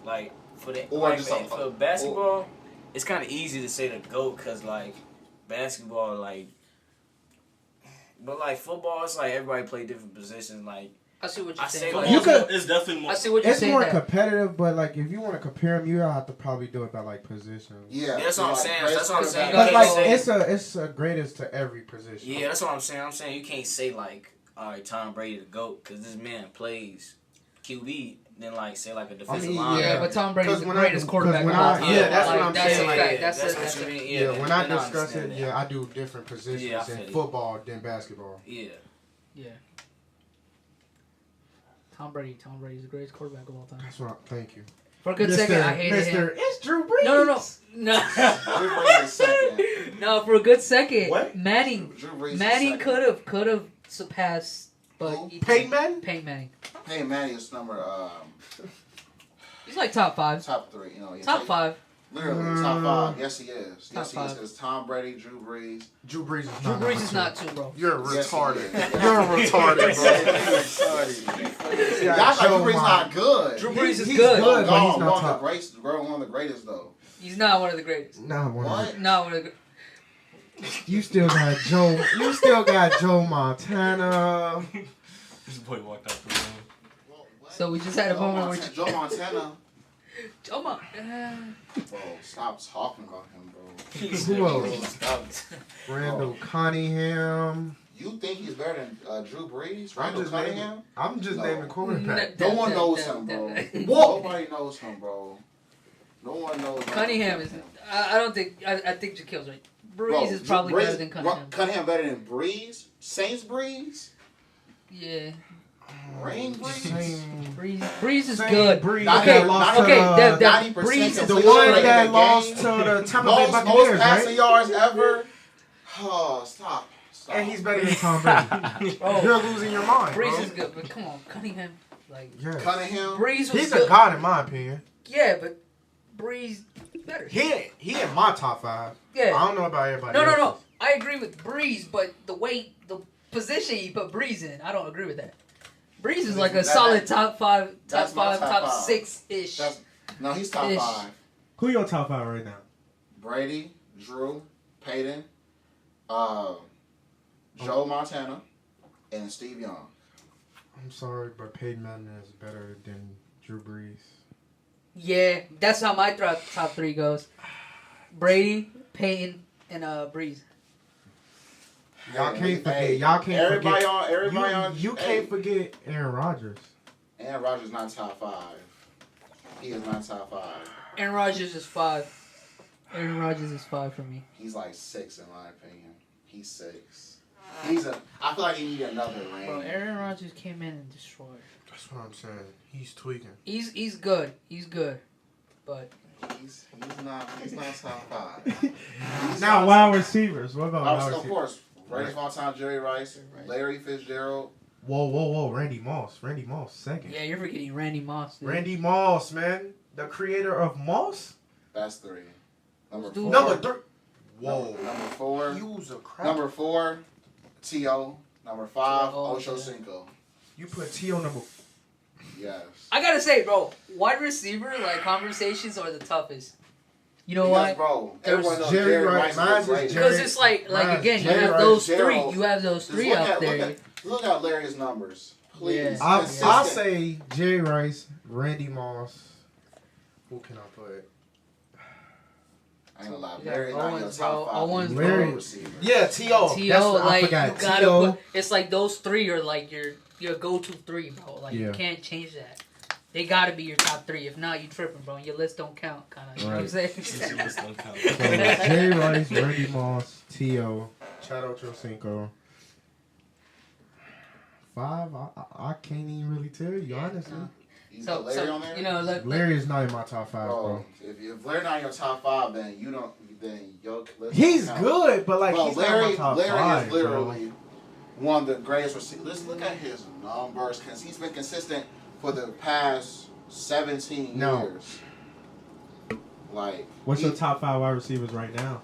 like for the Or like, just for basketball? It's kind of easy to say the GOAT because like basketball but like football, it's like everybody play different positions. Like I see what you're I saying. say, like, You could- It's definitely more. I see what you're It's saying. more that. competitive, but like if you want to compare them, you have to probably do it by like positions. Yeah, That's what I'm saying. That's what I'm saying. But You like can't say- it's a greatest to every position. yeah, that's what I'm saying. I'm saying you can't say like, all right, Tom Brady the GOAT because this man plays QB. Then like say like a defensive line. Yeah, but Tom Brady's 'Cause the when greatest quarterback when of all I- time. yeah, that's Like, what I'm that's saying. A fact. That's That's what a you mean. Yeah, when I then discuss it, understand that. yeah, I do different positions Yeah, I feel in you. football than basketball. Yeah. Yeah. Tom Brady's the greatest quarterback of all time. That's what. Thank you, For a good second, I hated him. It's Drew Brees. No. Drew Brees is second. No, for a good second, What? Manning Drew Brees is Manning second. could have surpassed, but Who? he Peyton Manning? Peyton Manning. Hey, Manny is number He's like top 5. top 3. You know, you Top take- 5. Literally top 5. Yes, he is. Top Yes, he is. 5. Because Tom Brady, Drew Brees. Drew Brees is Drew not. Brees number is two. not 2, bro. You're Yes, he retarded. is. You're retarded, bro. Y'all like Drew Brees not good. Drew Brees is He's good. good, but he's one not of the top. greatest. One of the greatest though. He's not one of the greatest. Not one. What? Of them. Not one of the. You still got Joe. You still got Joe Montana. This boy walked out the room. So we just had a moment where Joe Montana. Come on. Bro, stop talking about him, bro. Who else? Randall Cunningham. You think he's better than Drew Brees? I'm Randall just Cunningham? I'm just No. naming quarterback. No one knows him, bro. Nobody knows him, bro. No one knows him. Cunningham is. I don't think. I think Jaquil's right. Breeze Bro, is probably Brees- better than Cunningham. Cunningham better than Breeze? Saints Breeze? Yeah. Rain Breeze? Same- Breeze is same good. Breeze Not that even- lost not to Okay, the- that 90% Breeze is the completion one rate that in the lost game. to the Tampa Bay Most Buccaneers, passing right? yards ever. Oh, stop. And he's better than Tom Brady. Bro, You're losing your mind, bro. Breeze is good, but come on, Cunningham. Like, Yes. Cunningham. Breeze was He's good. a god in my opinion. Yeah, but Breeze better. He in my top 5. Yeah. I don't know about everybody No. else. I agree with Breeze, but the position you put Breeze in, I don't agree with that. Breeze is like a solid top 5, That's my top top five. 6-ish. No, he's top Ish. 5. Who your top 5 right now? Brady, Drew, Peyton, Joe Montana, and Steve Young. I'm sorry, but Peyton Manning is better than Drew Brees. Yeah, that's how my top 3 goes. Brady, Peyton, and Breeze. Y'all can't forget. Hey, Y'all can't everybody forget. on. Everybody on. You hey, can't forget Aaron Rodgers. Aaron Rodgers not top 5. He is not top 5. Aaron Rodgers is 5. Aaron Rodgers is 5 for me. He's like 6 in my opinion. He's 6. I feel like he need another ring. Bro, Aaron Rodgers came in and destroyed. That's what I'm saying. He's tweaking. He's good. He's good. But He's not top 5. Now wide receivers. What about wide Of receivers? course, Randy Montana, Jerry Rice, Larry Fitzgerald. Whoa. Randy Moss, second. yeah, you're forgetting Randy Moss. Dude. Randy Moss, man. The creator of Moss? That's 3. Number Dude. 4. Number 3. Whoa. Number 4. You was a crap. Number 4. T.O. Number 5. Oh, Ocho yeah. Cinco. You put T.O. number. Yes. I gotta say, bro, wide receiver like conversations are the toughest. You know Because, why? bro, There's everyone knows Jerry Jerry Rice. Rice Mine's is great. is Jerry- Because it's like Right, again, you Jerry have Rice, those Gerald. 3. You have those Just 3 look out at- there. Look at Larry's numbers. Please. Yeah. I Consistent. say Jerry Rice, Randy Moss. Who can I put? I ain't gonna lie. You got Larry's not your Owens, top bro. 5. Owens, He's bro. a receiver. Yeah, T.O. T.O. like you forgot. gotta T.O. put. It's like those 3 are like your go-to 3, bro. Like you Yeah. can't change that. They gotta be your top 3. If not, you tripping, bro. Your list don't count, kind of. You know what I'm saying? Since you list don't count. So, Jerry Rice, Randy Moss, T.O., Chad Ochocinco. 5, I can't even really tell you, honestly. no. You put Larry on there? you know, look, Larry is not in my top 5, Bro, bro. if Larry not in your top 5, then you don't. Then your list He's don't count. good, but like Bro, he's not in my top Larry 5, is bro. literally one of the greatest receivers. Let's look at his numbers because he's been consistent for the past 17 No. years. Like, What's your top 5 wide receivers right now?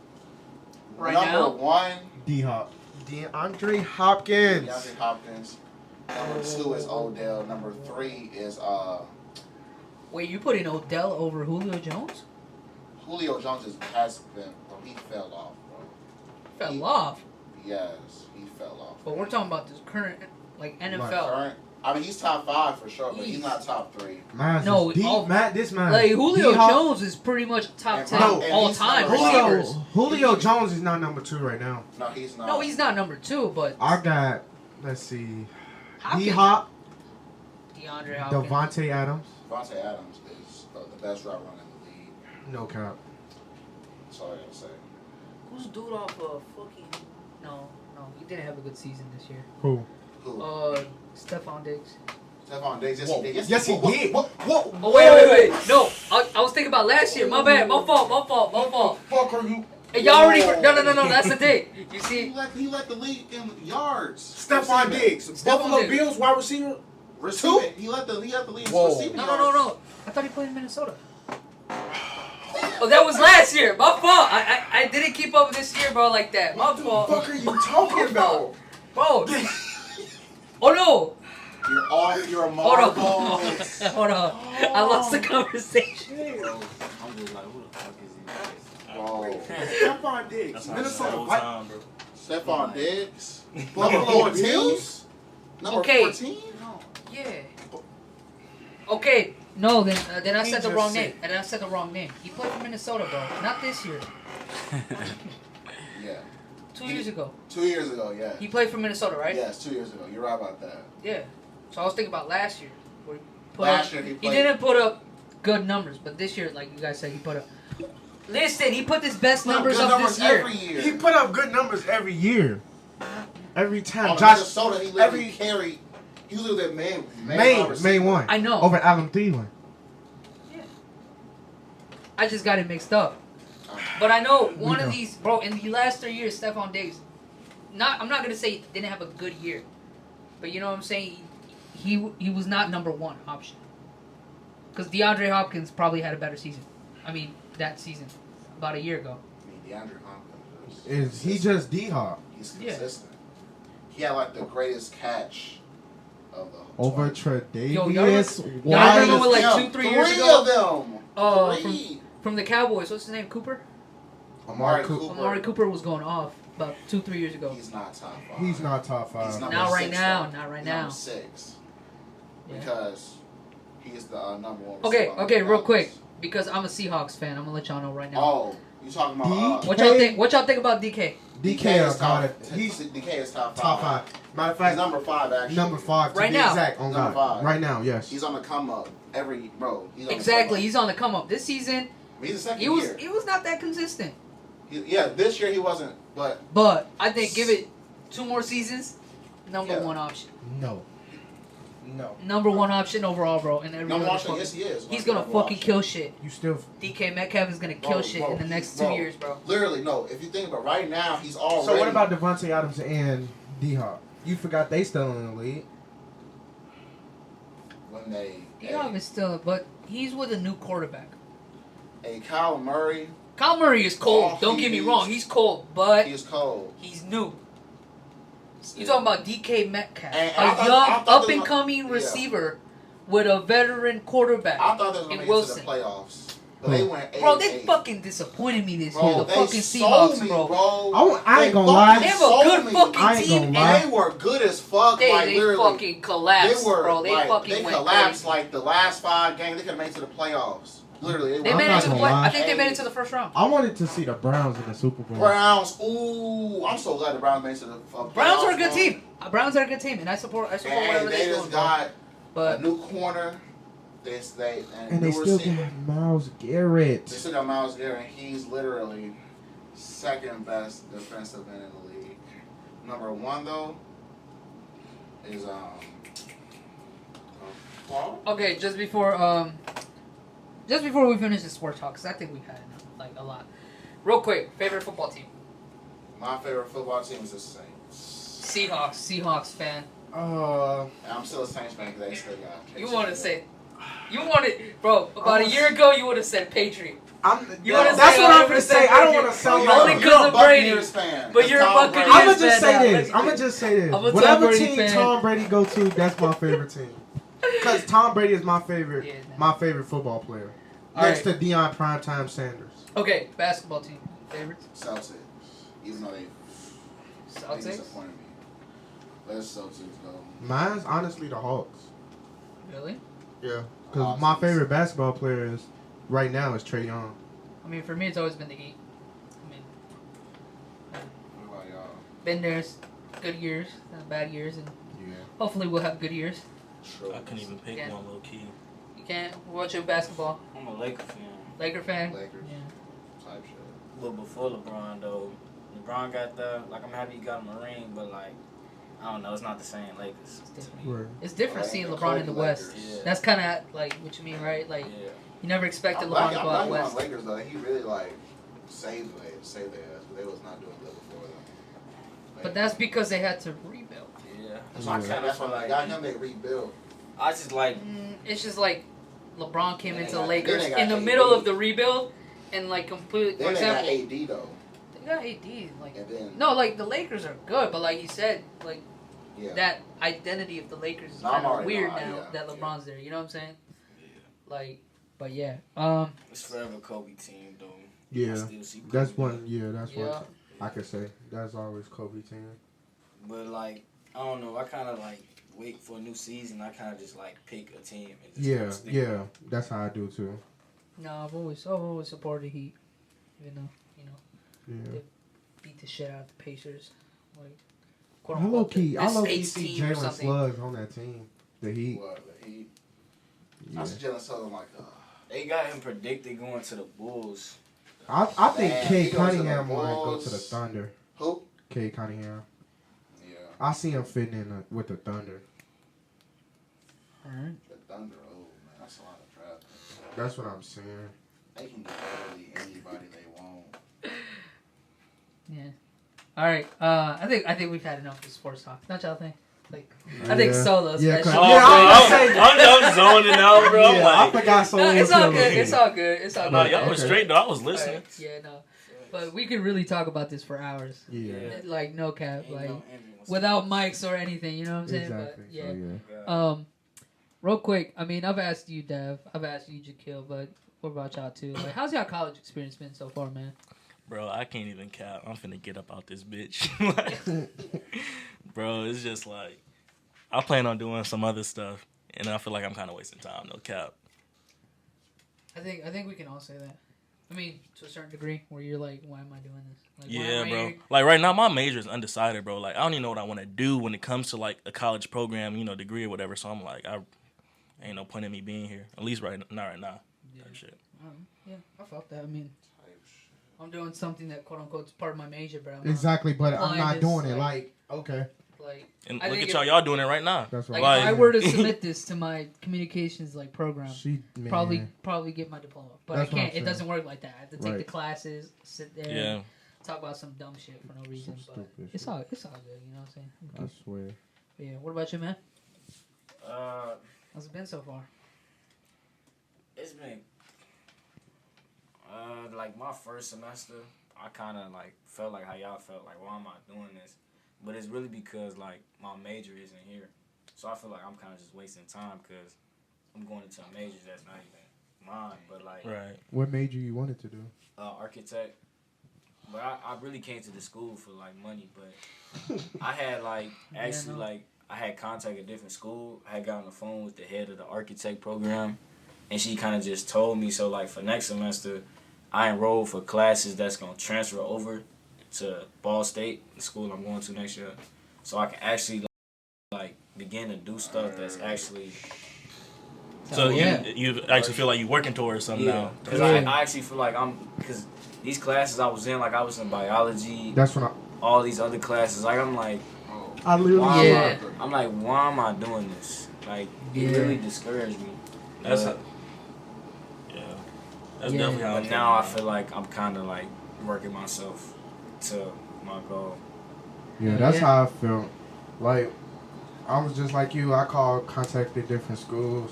Right number now? 1, D-Hop. DeAndre Hopkins. DeAndre Hopkins. Number 2 is Odell. Number 3 is wait, you putting Odell over Julio Jones? Julio Jones. Has been, he fell off, bro. Fell off. Yes, he fell off. But we're talking about this current, like NFL. Current, I mean, he's top 5 for sure, but he's He's- not top 3. Mine's No, is all- this man. Like Julio D-Hop. Jones is pretty much top And 10 no, and all he's time number receivers. Julio Jones is not number 2 right now. No, he's not. No, he's not number 2, but I got, let's see, Hopkins. D-Hop, DeAndre Hopkins. Devontae Adams. Devontae Adams is the best route runner in the league. No cap. That's all I gotta say. Who's dude off of fucking? No, he didn't have a good season this year. Who? Who? Stephon Diggs. Stephon Diggs. Yes, Whoa. he did. Yes, he did. What? Oh wait. No, I was thinking about last year. My bad. My fault. Fuck are you? And y'all already no. That's the thing. You see, He led the league in yards. Stephon Diggs. Stephon Buffalo Diggs. Bills wide receiver. Receiving. He led the league in Whoa. receiving yards. no. I thought he played in Minnesota. Oh, that was last year. My fault. I didn't keep up this year, bro, like that. My fault. What the fuck are you talking about? Bro. Oh no. You're off your Hold on. marbles. Hold on. I lost the conversation. I'm just like, who the fuck is he? Bro. Stephon Diggs. That's not the Minnesota. whole What? time, bro. Stephon Diggs. Number Buffalo 14? Bills. Number Okay. 14. Yeah. Okay. No, then I He said the just wrong said- name. And then I said the wrong name. He played for Minnesota, bro. Not this year. Yeah. 2 years ago. 2 years ago. Yeah. He played for Minnesota, right? Yes, 2 years ago. You're right about that. Yeah. So I was thinking about last year. Where he put Last up, year he he played- didn't put up good numbers, but this year, like you guys said, he put up. Listen, he put his best numbers Good up numbers this year. every year. He put up good numbers every year. Every time. On Josh Minnesota, he literally every- carried. He was the main Main one. I know. Over Adam Thielen. I just got it mixed up. But I know one We of know. these, bro, in the last 3 years, Stephon Diggs I'm not gonna say he didn't have a good year, but you know what I'm saying. He was not number one option. Because DeAndre Hopkins probably had a better season. I mean, that season, about a year ago. I mean, DeAndre Hopkins Is he just D-Hop? He's Yeah. consistent. He had like the greatest catch of the Over 20. Yo, Tre'Davious y'all remember White. like Yeah, 2-3 years three ago? of them. Three. From the Cowboys, what's his name? Cooper? Amari Cooper. Cooper. Amari Cooper was going off about 2-3 years ago. He's not top 5. He's not top He's 5. number Not right 6, now, though. not right He's now. Number 6. Yeah. Because he's the number 1 Okay, receiver on okay, the real Dallas. quick, because I'm a Seahawks fan. I'm gonna let y'all know right now. Oh, you talking about D- What y'all think? What y'all think about DK? DK is is top. He's He's DK is top 5. top 5. Matter of He's fact, number 5 actually. number 5 to Right be now. exact. On Number God. 5. Right now, yes. He's on the come up. He's on the Exactly, come up. he's on the come up. This season, He's the second he was year. not that consistent. This year he wasn't, but But I think give it 2 more seasons, number Yeah. 1 option. No. Number 1 option overall, bro. And every number other 1 option, fucking- yes he is. he's gonna Number fucking option. kill shit. You still. DK Metcalf is gonna kill shit in the next 2 years, bro. Literally, no. If you think about it, right now, he's already. So what about Devontae Adams and D-Hop? You forgot they still in the league. when they? D-Hop is still, but he's with a new quarterback. A Kyle Murray, Kyle Murray is cold. Oh, Don't get me he wrong, is- he's cold, but he is cold. he's new. You talking about DK Metcalf, And a I thought- young, I thought up they and were- coming yeah. receiver with a veteran quarterback. I thought they was in gonna get Wilson. to the playoffs, but they went 8. Bro, they fucking disappointed me this year. Bro, The they fucking sold Seahawks, me, bro. I ain't gonna lie. They have a sold good me. fucking I ain't team, gonna and lie. They were good as fuck. Like they literally, fucking collapsed, they were bro. They like, fucking they went collapsed crazy. like the last 5 games. They could have made it to the playoffs. Literally, They I'm made not it to the gonna play. lie. I think they made it to the first round. I wanted to see the Browns in the Super Bowl. Browns. Ooh, I'm so glad the Browns made it to the playoffs. Browns are a good bro. team. Browns are a good team, and I support And whatever they they're just doing, bro. got a But new corner. They And they new still receiver. got Miles Garrett. They still got Myles Garrett. He's literally second best defensive end in the league. Number 1 though is Paul. okay, just before we finish the sport talk, 'cause I think we've had enough, like a lot. Real quick, favorite football team? My favorite football team is the Saints. Seahawks fan. And I'm still a Saints fan because they still got. You want to say? You wanted, bro. About a year ago, you would have said Patriot. You wanna That's say what I'm 100% gonna say. I don't want to Patriot. sell Only y'all. 'cause You're a of Brady. Buccaneers fan. But It's you're a Tom Buccaneers Brady. I'm gonna fan just say now. this. I'm gonna just say this. I'm a Tom Whatever Brady team fan. Tom Brady go to, that's my favorite team. Because Tom Brady is my favorite, Yeah, my favorite football player. All Next right. to Deion Primetime Sanders. Okay, basketball team favorites. Celtics, even though they Celtics. disappointed me. Let's Celtics go. Mine's honestly the Hawks. Really? Yeah. Because my favorite basketball player is right now is Trae Young. I mean, for me, it's always been the Heat. I mean, What about y'all? been there's good years, bad years, and Yeah. hopefully we'll have good years. Sure. I couldn't even pick Yeah. one low key. You can't watch your basketball. I'm a Laker fan. Laker fan. Lakers Yeah. type shit. But before LeBron though, LeBron got the I'm happy he got him a ring, but like I don't know, it's not the same Lakers to me. Right. It's different Like seeing the LeBron in the Kobe West. Lakers. Yeah. That's kind of like what you mean, right? Like Yeah. you never expected I'm LeBron to glad go out on west. Lakers though. He really like saved their ass, but they was not doing good before them. But that's because they had to rebuild. Yeah. So I kinda kinda that's feel why they got him. They rebuilt. I just like It's just like LeBron came Then into they the got- Lakers then they got in the AD. middle of the rebuild and like completely. For Then they got example, AD though, they got AD. Like and then no, like the Lakers are good, but like you said, like yeah. that identity of the Lakers is No, I'm kind of already weird know, now yeah, that yeah. LeBron's there. You know what I'm saying? Yeah. Like, but yeah. it's forever Kobe team though. I Yeah. still see Kobe. That's one. Yeah, that's Yeah. one. I could say that's always Kobe team. But like I don't know, I kinda like wait for a new season, I kinda just like pick a team and just Yeah, stick yeah, that's how I do too. No, I've always supported Heat, even though Yeah. beat the shit out of the Pacers. Like, quote I low unquote, key, I this low key Eights see team or Jalen something. Slugs on that team. The Heat. What the Heat? Yeah. I was jealous of them like. They got him predicted going to the Bulls. I think Man, Kay he goes to the Cunningham might go Bulls. to the Thunder. Who? Kay Cunningham. Yeah, I see him fitting in with the Thunder. Alright. the Thunder. Oh man, that's a lot of draft picks. That's what I'm saying. They can get literally anybody they want. Yeah. All right. I think we've had enough of sports talk. Don't y'all think? Like, I think Yeah. Solo's Yeah, special. 'cause- Oh, Yeah, I was gonna say- I'm zoning out, bro. I'm Yeah, I like, forgot so No, it's all good. good. It's all good. It's all no, good. y'all was Okay. straight though. I was listening. Alright, yeah, no. But we could really talk about this for hours. Yeah. Like, no cap. Ain't Like, no envy wants to- without mics or anything, you know what I'm saying? Exactly. But, yeah. So, yeah. God. Real quick, I mean, I've asked you, Dev. I've asked you, Jaquil, but what about y'all, too? Like, how's y'all college experience been so far, man? Bro, I can't even cap. I'm finna get up out this bitch. Like, bro, it's just like I plan on doing some other stuff, and I feel like I'm kind of wasting time. No cap. I think we can all say that. I mean, to a certain degree, where you're like, why am I doing this? Like, why Yeah, am I bro. here? Like right now, my major is undecided, bro. Like I don't even know what I want to do when it comes to like a college program, you know, degree or whatever. So I'm like, ain't no point in me being here. At least not right now. Yeah. Type shit. Yeah, I felt that. I mean, I'm doing something that quote unquote is part of my major, but I'm not, Exactly, but I'm Applying not this, doing it. like- Like, okay, like. And I look think at y'all. if- Y'all doing it right now. that's Like, right. if I were to submit this to my communications like program, She man. probably get my diploma, but That's I what can't. I'm It saying. doesn't work like that. I have to take the Right. classes, sit there, Yeah. and talk about some dumb shit for no reason. Some But stupid it's shit. all good. You know what I'm saying? I swear. But yeah. What about you, man? Uh, How's it been so far? it's been like my first semester. I kind of like felt like how y'all felt. Like, why am I doing this? But it's really because like my major isn't here, so I feel like I'm kind of just wasting time because I'm going into a major that's not even mine. But like Right. What major you wanted to do? architect. But I really came to the school for like money. But I had like actually no. like I had contact a different school. I had got on the phone with the head of the architect program, and she kind of just told me, so like for next semester, I enrolled for classes that's gonna transfer over to Ball State, the school I'm going to next year, so I can actually like begin to do stuff that's actually So yeah. you actually feel like you're working towards something now. Because Yeah. I actually feel like because these classes I was in, like I was in biology, That's when all these other classes, like I'm like. I literally. Why Yeah. am I, I'm like, why am I doing this? Like, Yeah. it really discouraged me. That's But- yeah. That's Yeah. definitely how. But now I feel like I'm kind of like working myself to my goal. Yeah, that's Yeah. how I felt. Like, I was just like you. I contacted different schools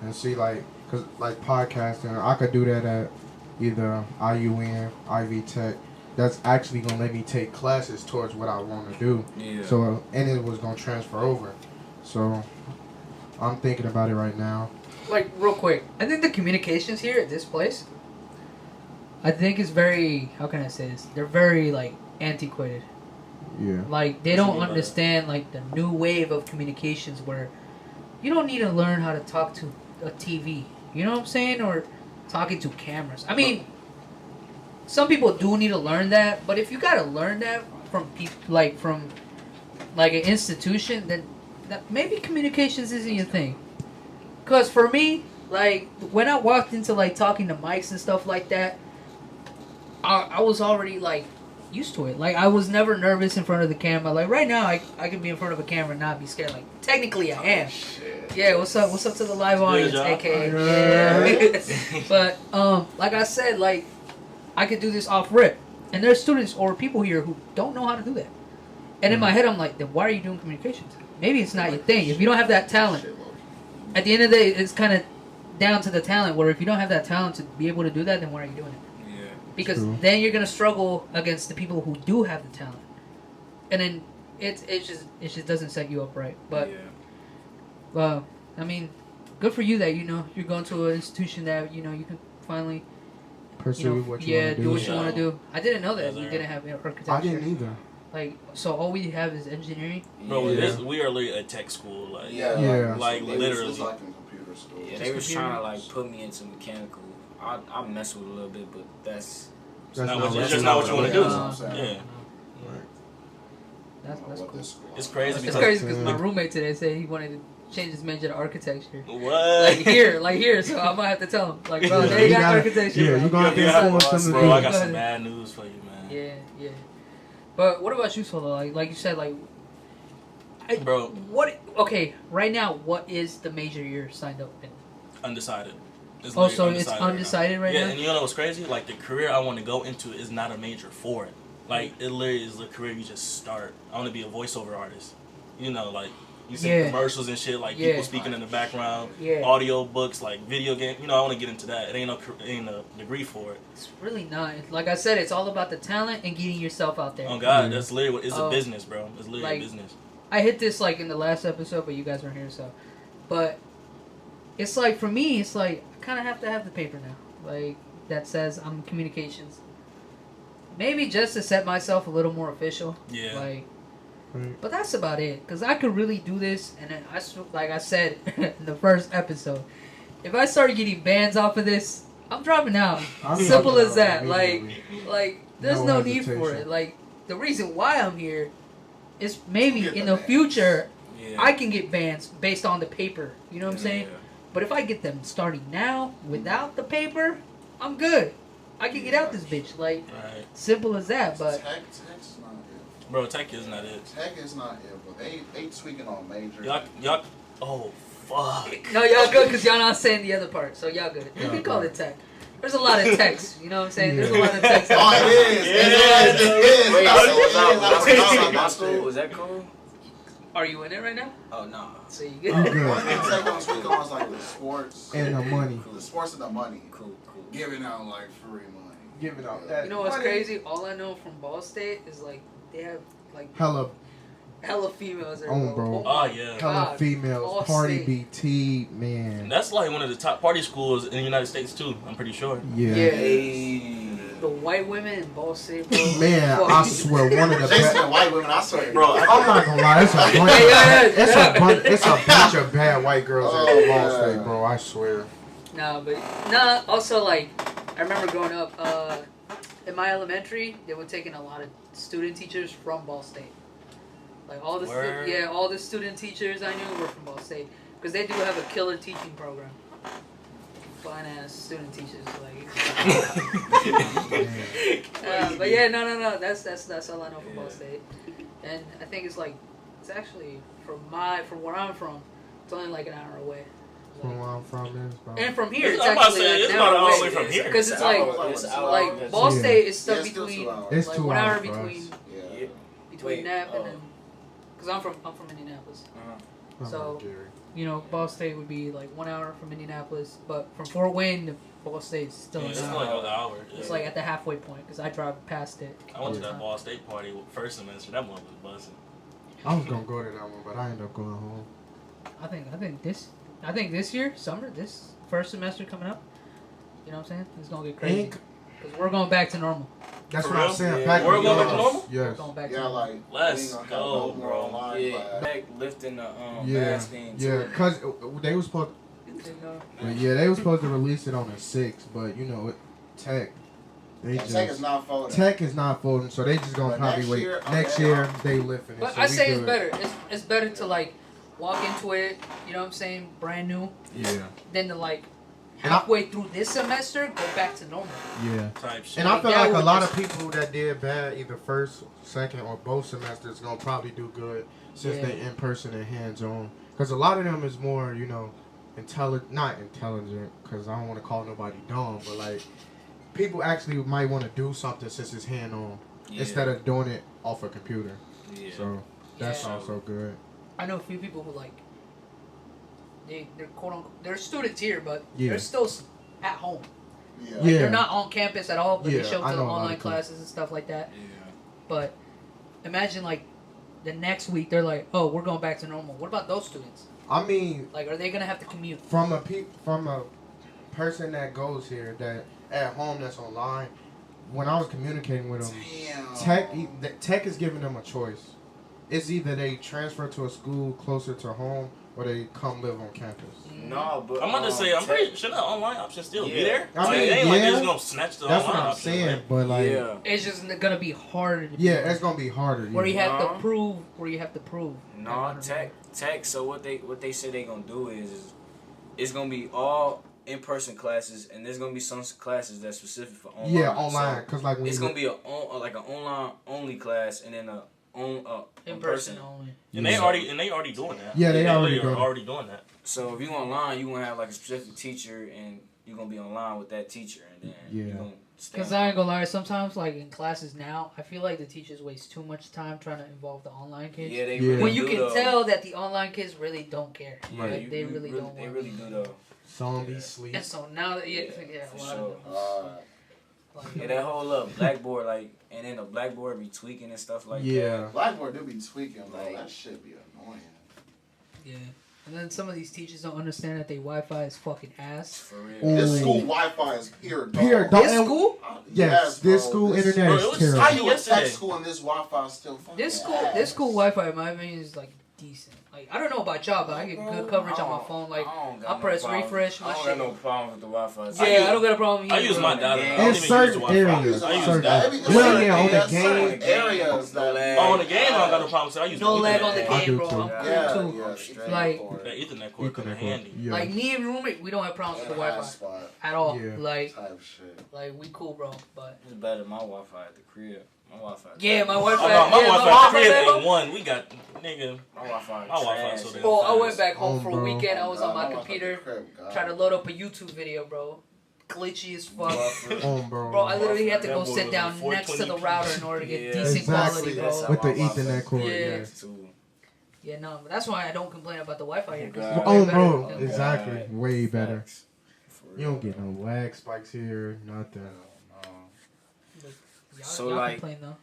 and see like, cause like podcasting, I could do that at either IUN, Ivy Tech. That's actually gonna let me take classes towards what I want to do. Yeah. So and it was gonna transfer over. So I'm thinking about it right now. Like, real quick, I think the communications here at this place, I think is very, how can I say this? They're very, like, antiquated. Yeah. Like, they What you don't mean by that? understand, like, the new wave of communications where you don't need to learn how to talk to a TV. You know what I'm saying? Or talking to cameras. I mean, some people do need to learn that, but if you gotta learn that from people, from an institution, then that maybe communications isn't your thing. Cause for me, like when I walked into like talking to mics and stuff like that, I was already like used to it. Like I was never nervous in front of the camera. Like right now, I can be in front of a camera and not be scared. Like technically, I am. Yeah, what's up? What's up to the live audience, job. aka? Yeah. But like I said, like I could do this off rip, and there's students or people here who don't know how to do that. And in my head, I'm like, then why are you doing communications? Maybe it's not your thing. If you don't have that talent, at the end of the day, it's kind of down to the talent. Where if you don't have that talent to be able to do that, then why are you doing it? Yeah. Because True. then you're gonna struggle against the people who do have the talent, and then it just doesn't set you up right. But yeah. I mean, good for you that you're going to an institution that you can finally Pursue what you want to do. do what you Yeah. want to do. I didn't know that Yes, we sir. didn't have architecture. I didn't either. Like, so all we have is engineering. Bro, Yeah. we are literally a tech school. Like, Yeah. Yeah. Like, it was literally. just like in computer school. Yeah, Just they was computer trying to use. like put me into mechanical. I mess with it a little bit, but that's It's just not what you want to do. That's what I'm saying. Yeah. Right. That's What cool. this school- It's crazy It's because crazy because my roommate today said he wanted to change his major to architecture. what? Like here, so I'm gonna have to tell him, like, bro, Yeah, they you got gotta- architecture. yeah, bro. you gonna Yeah, get yeah. someone something to Bro, I do. got some bad news for you, man. Yeah. But what about you, Solo? Like you said, like, Bro, Okay, right now, what is the major you're signed up in? undecided. It's Oh, literally so it's right now. undecided right Yeah, now. and you know what's crazy? Like the career I want to go into is not a major for it. Like it literally is a career you just start. I want to be a voiceover artist. You know, like you see Yeah. commercials and shit, like Yeah. people speaking in the background, Yeah. audio books, like video game. You know, I want to get into that. It ain't a degree for it. It's really not. Like I said, it's all about the talent and getting yourself out there. Oh God, Yeah. that's literally what it's a Oh. business, bro. It's literally Like- a business. I hit this like in the last episode, but you guys weren't here, so. But it's like for me, it's like I kind of have to have the paper now, like that says I'm communications. Maybe just to set myself a little more official. Yeah. Like, Right. but that's about it. Cause I could really do this, and then like I said in the first episode, if I start getting bans off of this, I'm dropping out. I'm Simple dropping as out that. Like, immediately. there's No no need for hesitation. it. Like, the reason why I'm here is maybe Get in the the bans. future Yeah. I can get bans based on the paper. You know what I'm saying? Yeah. But if I get them starting now without the paper, I'm good. I can get out this bitch. Like, Right. simple as that. But Tech's not it. Bro, tech is not it. Tech is not it, but they tweaking on major. Y'all. Oh fuck. no, y'all good because y'all not saying the other part. So y'all good. You Y'all can call good. it tech. There's a lot of techs. You know what I'm saying? There's a Yeah. lot of techs. Oh, it is. It is. Wait, That's so what it is. That's what I'm my about school, to was that cool? Are you in it right now? Oh, no. So you I'm good? good. One thing Tech on tweak on is like the sports. And the money. The sports and the money. Cool, cool. Giving out like free money. Give it out. You know what's crazy? All I know from Ball State is like they have like Hella, hella females there. Oh, bro. Oh yeah. hella God. All females. Party state. BT, man. That's like one of the top party schools in the United States too. I'm pretty sure. Yeah. Yeah. Hey. The white women in Ball State, bro. Man, Fuck. I swear, one of the Jason best. and white women, I swear. Bro, I'm not gonna lie, it's a bunch. It's a bunch of bad white girls at Oh, Ball yeah. State, bro. I swear. Nah. Also, like, I remember growing up in my elementary, they were taking a lot of student teachers from Ball State. Like all the Word. all the student teachers I knew were from Ball State because they do have a killer teaching program. Fine ass student teachers, Man. but yeah, no. That's all I know from Ball State, and I think it's actually from where I'm from, it's only like an hour away. From where I'm from is, bro. And from here, it's I'm about to actually say, like it's an about hour an hour away. away from here. Because it's like Ball Yeah. State is stuck Yeah, it's still between 2 hours. It's like 2 1 hour hours for between us. Yeah. between Wait, Nap oh. and then because I'm from Indianapolis. I'm So- like Jerry. You know, Ball State would be like 1 hour from Indianapolis, but from Fort Wayne to Ball State is still Yeah, an it's hour. like an hour. It's like at the halfway point because I drive past it. I went to all the that time. Ball State party first semester. That one was buzzing. I was gonna go to that one, but I ended up going home. I think this year, summer, this first semester coming up, you know what I'm saying? It's gonna get crazy Ink. because we're going back to normal. That's For what I'm real? saying. Yeah. Back We're to going back to yours. normal? We're Yes. going back to Yeah, normal. like Let's we ain't gonna have go, no more bro. online Yeah, class. back lifting the Yeah. mask thing. Yeah, too. cause they was supposed. But yeah, they was supposed to release it on the 6th, but you know, Tech. They Tech is just not folding. Tech is not folding, so they just gonna But probably next wait. year, Next okay, year they lifting it. But so I we say it's good. better. It's better to like walk into it, you know what I'm saying, brand new, Yeah, than to like And I- halfway through this semester go back to normal. yeah. Type shit. And I feel that like a would lot just- of people that did bad either first, second, or both semesters gonna probably do good since Yeah. they in person and hands on. Because a lot of them is more, you know, not intelligent. Because I don't want to call nobody dumb, but like people actually might want to do something since it's hand on Yeah. instead of doing it off a computer. Yeah. So that's Yeah. also good. I know a few people who like they're quote unquote they're students here, but Yeah. they're still at home. Yeah. Like, Yeah. they're not on campus at all, but Yeah, they show I to the know a lot online of people. classes and stuff like that. Yeah. But imagine like the next week they're like, oh, we're going back to normal. What about those students? I mean, Like, are they gonna have to commute? from a person that goes here that at home that's online. When I was communicating with them, Tech is giving them a choice. It's either they transfer to a school closer to home or they come live on campus. No, but I'm about to say, I'm Tech- pretty sure that online option still be Yeah. there. I Like, mean, it ain't like yeah. they're just gonna snatch the That's online what I'm option. saying, Like, but like, yeah. It's just gonna be harder. To yeah, do. it's gonna be harder. where you Yeah. have No. to prove. Where you have to prove. No, tech. So what they say they gonna do is it's gonna be all in-person classes, and there's gonna be some classes that's specific for online. Yeah, online, So cause like when it's you, gonna be like an online only class, and then In person only. and they already doing that. Yeah, they already are doing it. already doing that. So if you online, you gonna have like a specific teacher, and you're gonna be online with that teacher, and then Yeah. you gonna Because I ain't gonna lie, sometimes like in classes now, I feel like the teachers waste too much time trying to involve the online kids. Yeah, they Yeah. really When you do, can though. tell that the online kids really don't care. Yeah, Like, you- they you really don't They want really do though. Zombies sleep. And so now that yeah, For a lot sure. of them. Like, Yeah, that whole Blackboard, like, and then the Blackboard be tweaking and stuff like Yeah. Blackboard do be tweaking, bro. Like- That shit be annoying. yeah. And then some of these teachers don't understand that their Wi-Fi is fucking that. ass. For real. Ooh. This school Wi-Fi is pure dog. Pure dog. This And- school, Yes, this school internet Bro, it is was- terrible. How you at Yesterday. tech school and this Wi-Fi is still fucking this school ass? Wi-Fi, in my opinion, is like decent. Like I don't know about y'all, but I get good coverage on my phone. Like I press refresh, my I don't shit. got no problem with the Wi-Fi. Yeah, I don't got a problem. I either, use bro. my data. Yeah. I don't In even use certain Wi-Fi. areas. I use certain data. Well, yeah, on the Certain game. areas that Oh, on the game, I don't got no problem. So I use No the lag Ethernet on the cord. I game, do bro. too. I'm yeah, cool too. yeah, Like- That Ethernet cord come in Ethernet cord. handy. Yeah. Like me and roommate, we don't have problems with the Wi-Fi spot at all. Yeah. Like type shit. we cool, bro. But It's better than my Wi-Fi at the crib. My Wi-Fi. yeah, my Oh, Wi-Fi. no, my yeah, Wi-Fi crib Wi-Fi, ain't one. We got nigga. My Wi-Fi. My Wi-Fi trash. so damn Bro, I fast. went back home for a Bro. weekend. I was on my Wi-Fi computer crib, God. trying to load up a YouTube video, bro. Glitchy as fuck. Bro. Bro, I literally had to That go boy sit was down on next to the 420p. router in order to get Yeah. decent Exactly. quality, That's bro. how With the my Wi-Fi Ethernet cord, Yeah. yeah. Too. Yeah, no, but that's why I don't complain about the Wi-Fi here. 'cause Oh, it's Oh, way bro, better than- exactly. God. Way better. Facts. For You don't real. get no lag spikes here, nothing. No. Y'all, So, y'all like- complain though.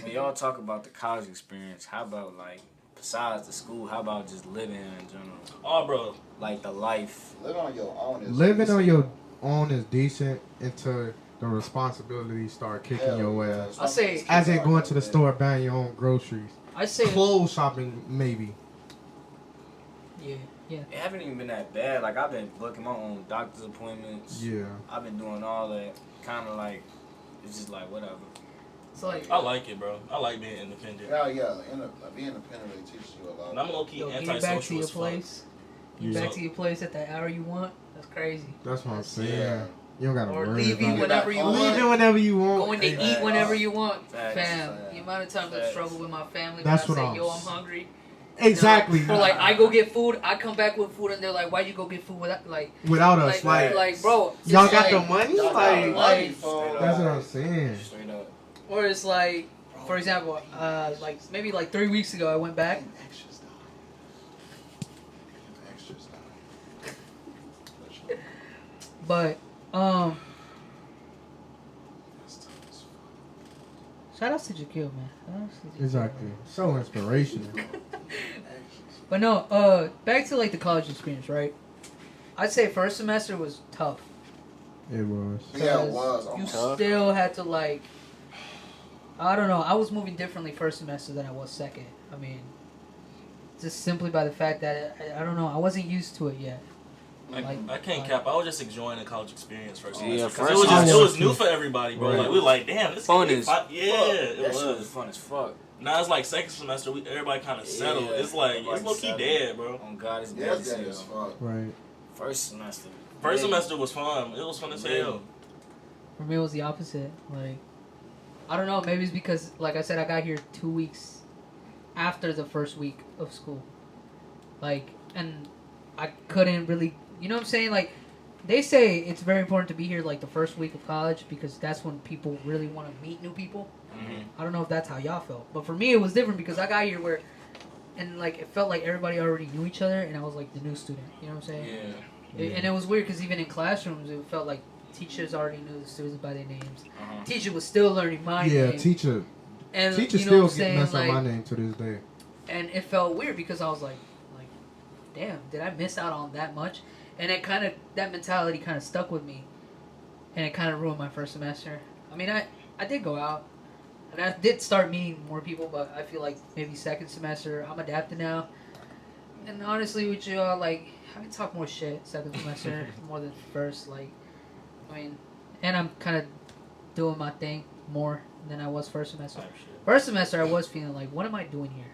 When y'all talk about the college experience, how about like besides the school? How about just living in general? Oh, bro. Like the life. Living on your own is Living on your own is decent until the responsibilities start kicking your ass. I say- As in going to the store, buying your own groceries. I say, Clothes shopping, maybe. yeah. It haven't even been that bad. Like I've been booking my own doctor's appointments. Yeah. I've been doing all that. Kind of like it's just like whatever. It's like, I like it, bro. I like being independent. Yeah, yeah. Being independent really teaches you a lot. And I'm low key yo, get back to antisocial your as fuck. place. Get Yeah. back to your place at the hour you want. That's crazy. That's what I'm saying. Yeah. You don't gotta Or worry leaving about it. whenever you Leave want. Leaving whenever you want. Going to Hey, eat whenever you want. Facts. Fam, Facts. the amount of times I Facts. struggle with my family That's when I what say, I'm yo, I'm hungry. Exactly. Or like, I go get food, I come back with food, and they're like, why'd you go get food without, like, Without us, like, bro. y'all it's got like, the money? Y'all got Like, money, like- fool. that's what I'm saying. Straight up. Or it's like, for example, like, maybe like 3 weeks ago, I went back. Extras though. Extras though. But, That's tough as fuck. shout out to Jaquil, man. Shout out to Jaquil, Exactly. man. So inspirational. But no, back to like the college experience, right? I'd say first semester was tough. It was. Yeah, it 'cause was. You Almost. Tough. still had to like, I don't know. I was moving differently first semester than I was second. I mean, just simply by the fact that I don't know. I wasn't used to it yet. I can't cap. I was just enjoying the college experience first Yeah, semester. 'Cause first it was semester- just, it was new for everybody, bro. Right. Like we were like, damn, this Fun could be as fun. Yeah, fuck. it That shit was was. fun as fuck. Now it's like second semester. Everybody kind of settled. Yeah, It's like everybody it's low key settled. dead, bro. On God, it's Yeah, dead it's as dead as hell. fuck. Right. First semester. First Yeah. semester was fun. It was fun as hell. For me, it was the opposite. Like, I don't know. Maybe it's because, like I said, I got here 2 weeks after the first week of school. Like, and I couldn't really, you know what I'm saying? Like, they say it's very important to be here like the first week of college because that's when people really want to meet new people. Mhm. I don't know if that's how y'all felt, but for me it was different because I got here where, and like it felt like everybody already knew each other, and I was like the new student. You know what I'm saying? Yeah. And it was weird because even in classrooms, it felt like teachers already knew the students by their names. Uh-huh. Teacher was still learning my Yeah, name. teacher And still you know what I'm get saying? mess up Like, my name to this day. and it felt weird because I was like, damn, did I miss out on that much? And it kind of, that mentality kind of stuck with me, and it kind of ruined my first semester. I mean, I did go out, and I did start meeting more people, but I feel like maybe second semester, I'm adapting now. And honestly, with you all, like, I can talk more shit second semester more than first. Like, I mean, and I'm kind of doing my thing more than I was first semester. Type shit. First semester, I was feeling like, what am I doing here?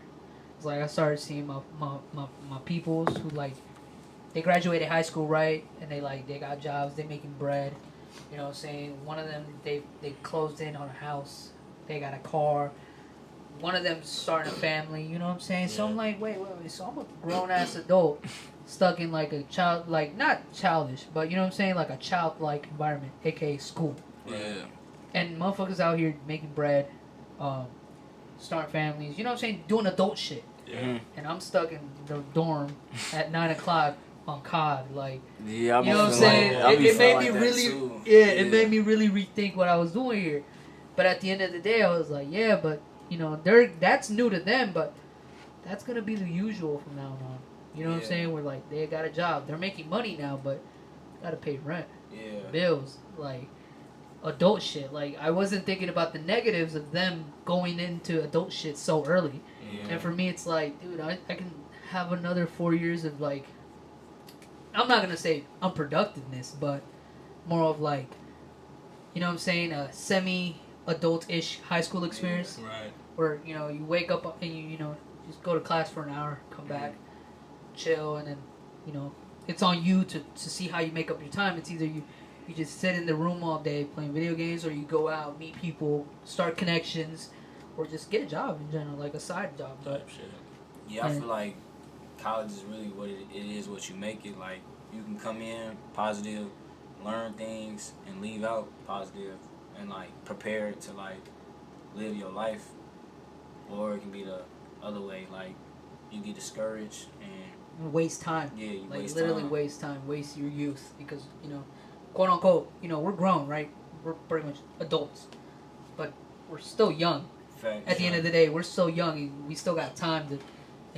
It's like I started seeing my peoples who like they graduated high school right, and they got jobs, they making bread. You know what I'm saying? One of them they closed in on a house, they got a car. One of them starting a family. You know what I'm saying? So I'm Yeah. like, wait. So I'm a grown ass adult stuck in like a child, like not childish, but you know what I'm saying, like a childlike environment, aka school. Yeah. and motherfuckers out here making bread, starting families. You know what I'm saying? Doing adult shit. Yeah. And I'm stuck in the dorm at 9 o'clock on COD. Like, Yeah, I you know what I'm feel saying? I be It made feeling me like that really, too. it made me really rethink what I was doing here. But at the end of the day, I was like, yeah, but you know, that's new to them, but that's gonna be the usual from now on. You know what I'm Yeah. saying? We're like, they got a job, they're making money now, but gotta pay rent, Yeah. bills, like adult shit. Like, I wasn't thinking about the negatives of them going into adult shit so early. Yeah. And for me, it's like, dude, I can have another 4 years of like, I'm not gonna say unproductiveness, but more of like, you know what I'm saying, a semi-adult-ish high school experience Right. where, you know, you wake up and you know, just go to class for an hour, come back, chill, and then, you know, it's on you to see how you make up your time. It's either you just sit in the room all day playing video games, or you go out, meet people, start connections, or just get a job in general, like a side job. But Type shit. Yeah, I feel like college is really what it is, what you make it. Like, you can come in positive, learn things, and leave out positive, and like prepare to like live your life. Or it can be the other way, like you get discouraged and waste time. yeah, you Like, waste literally time. waste time, waste your youth, because, you know, quote unquote, you know, we're grown, right? We're pretty much adults, but we're still young. Facts. At the end of the day, we're so young, and we still got time to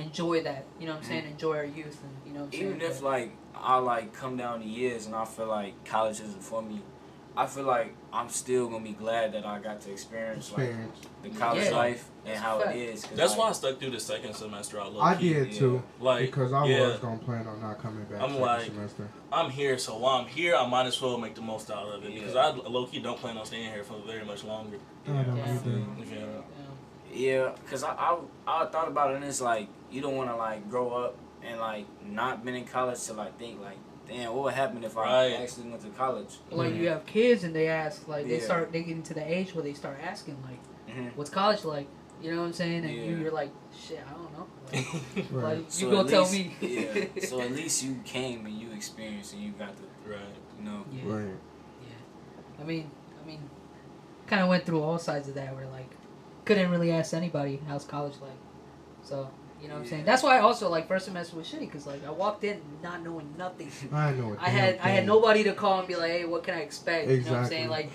enjoy that. You know what I'm saying? Enjoy our youth, and you know what I'm saying. Even if like I like come down the years and I feel like college isn't for me, I feel like I'm still gonna be glad that I got to experience like the college Yeah. life and how Fact. it is. 'Cause, That's like, why I stuck through the second semester. I did too, Like, because I yeah, was gonna plan on not coming back I'm second like- semester. I'm here, so while I'm here, I might as well make the most out of it, Yeah. because I low-key don't plan on staying here for very much longer. I don't Yeah. either. You feel me? Yeah, cause I thought about it and it's like you don't want to like grow up and like not been in college to like think like, damn, what would happen if I Right. actually went to college? Like, you have kids, and they ask, like, Yeah. they get into the age where they start asking, like, Mhm. what's college like? You know what I'm saying? And Yeah. you're like, shit, I don't know. Like, Right. like, So you gonna at tell least- me. Yeah. So at least you came and you experienced and you got to, Right. you know. Yeah. Right. I mean, kind of went through all sides of that. Where like, couldn't really ask anybody how's college like. So you know what I'm saying. Yeah. That's why also like first semester was shitty, because like I walked in not knowing nothing. I know. I had nobody to call and be like, hey, what can I expect? You know what I'm saying? Exactly. Like,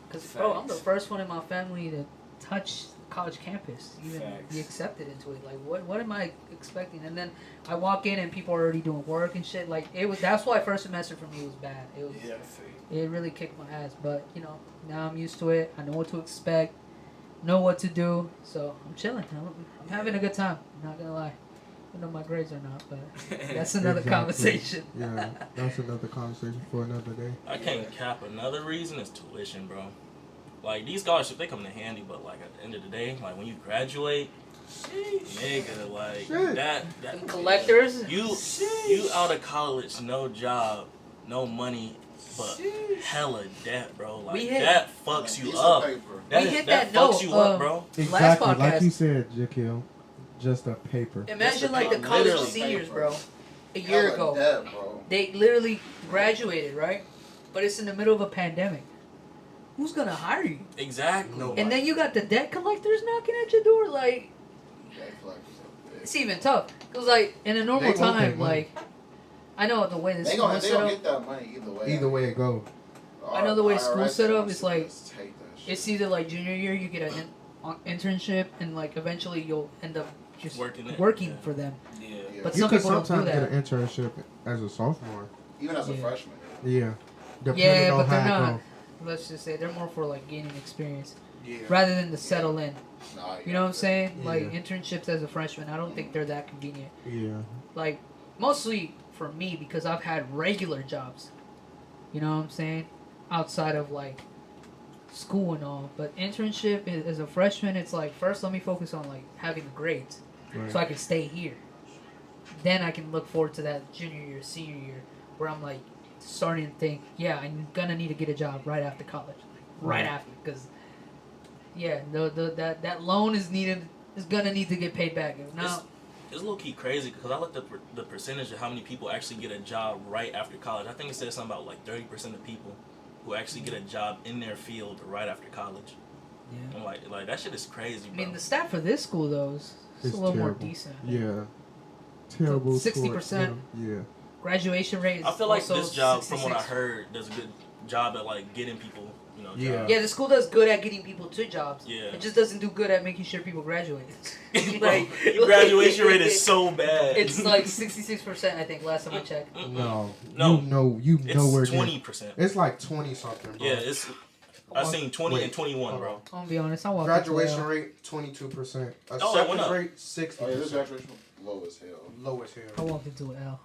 because bro, I'm the Facts. first one in my family to touch college campus, even Facts. be accepted into it. Like, what am I expecting? And then I walk in and people are already doing work and shit. Like, it was, that's why first semester for me was bad. It was, it really kicked my ass. But you know, now I'm used to it. I know what to expect, know what to do. So I'm chilling. I'm having a good time. I'm not gonna lie. I know my grades are not, but that's another Exactly. conversation. Yeah, that's another conversation for another day. I can't cap. Another reason is tuition, bro. Like, these scholarships, they come in handy, but like at the end of the day, like when you graduate, nigga, like Shit. that And collectors. you out of college, no job, no money, but hella debt, bro. Like We hit- that fucks you Piece of up. paper. That, We hit that that fucks note, you up, bro. Exactly, like podcast. you said, Jakil, just a paper. Imagine like the Literally. college Literally. seniors, bro. A year Hella ago, debt, bro. they literally graduated, right? But it's in the middle of a pandemic. Who's gonna hire you? Exactly. No. And then you got the debt collectors knocking at your door. Like, Debt collectors are big. it's even tough. Cause like in a normal They won't pay time, money. like I know the way the They school gonna is set up. get that money either way. Either way it go. I know the way school's IRS set up wants is to like, just take that shit. It's either like junior year you get an internship, and like eventually you'll end up just Working it, working yeah. for them. Yeah. Yeah. But You some could people don't do sometimes that. get an internship as a sophomore. Even as a Yeah. freshman. Yeah. Depending Yeah, on but they're how it not. Let's just say they're more for like gaining experience Yeah. rather than to settle in. Nah, You know what I'm saying? Yeah. Like internships as a freshman, I don't think they're that convenient. go. Yeah. Like mostly for me because I've had regular jobs. You know what I'm saying? Outside of like school and all, but internship as a freshman, it's like first let me focus on like having the grades Right. so I can stay here. Then I can look forward to that junior year, senior year, where I'm like starting to think, yeah, I'm gonna need to get a job right after college, right Right. after, because yeah, that loan is gonna need to get paid back. Now, It's low key crazy because I looked up the percentage of how many people actually get a job right after college. I think it said something about like 30% of people who actually get a job in their field right after college. Yeah. I'm like that shit is crazy, I bro. mean, the stat for this school though is It's a little more terrible. decent. Yeah. Terrible. 60%. Yeah. Graduation rate is I feel like also this job, from what I 66. heard, does a good job at like getting people, you know. Yeah. Jobs. Yeah, the school does good at getting people to jobs. Yeah. It just doesn't do good at making sure people graduate. Bro, your graduation rate is so bad. It's like 66%, I think, last time I checked. No. No. You know where It's 20%. it's like 20 something, bro. Yeah, it's. I've seen 20 Wait, and 21, hold bro. on. I'm gonna be honest, I walked Graduation into, rate 22%. Oh, it went Acceptance up. rate 60%. Oh yeah, this graduation low as hell. Low as I hell. walked into an L.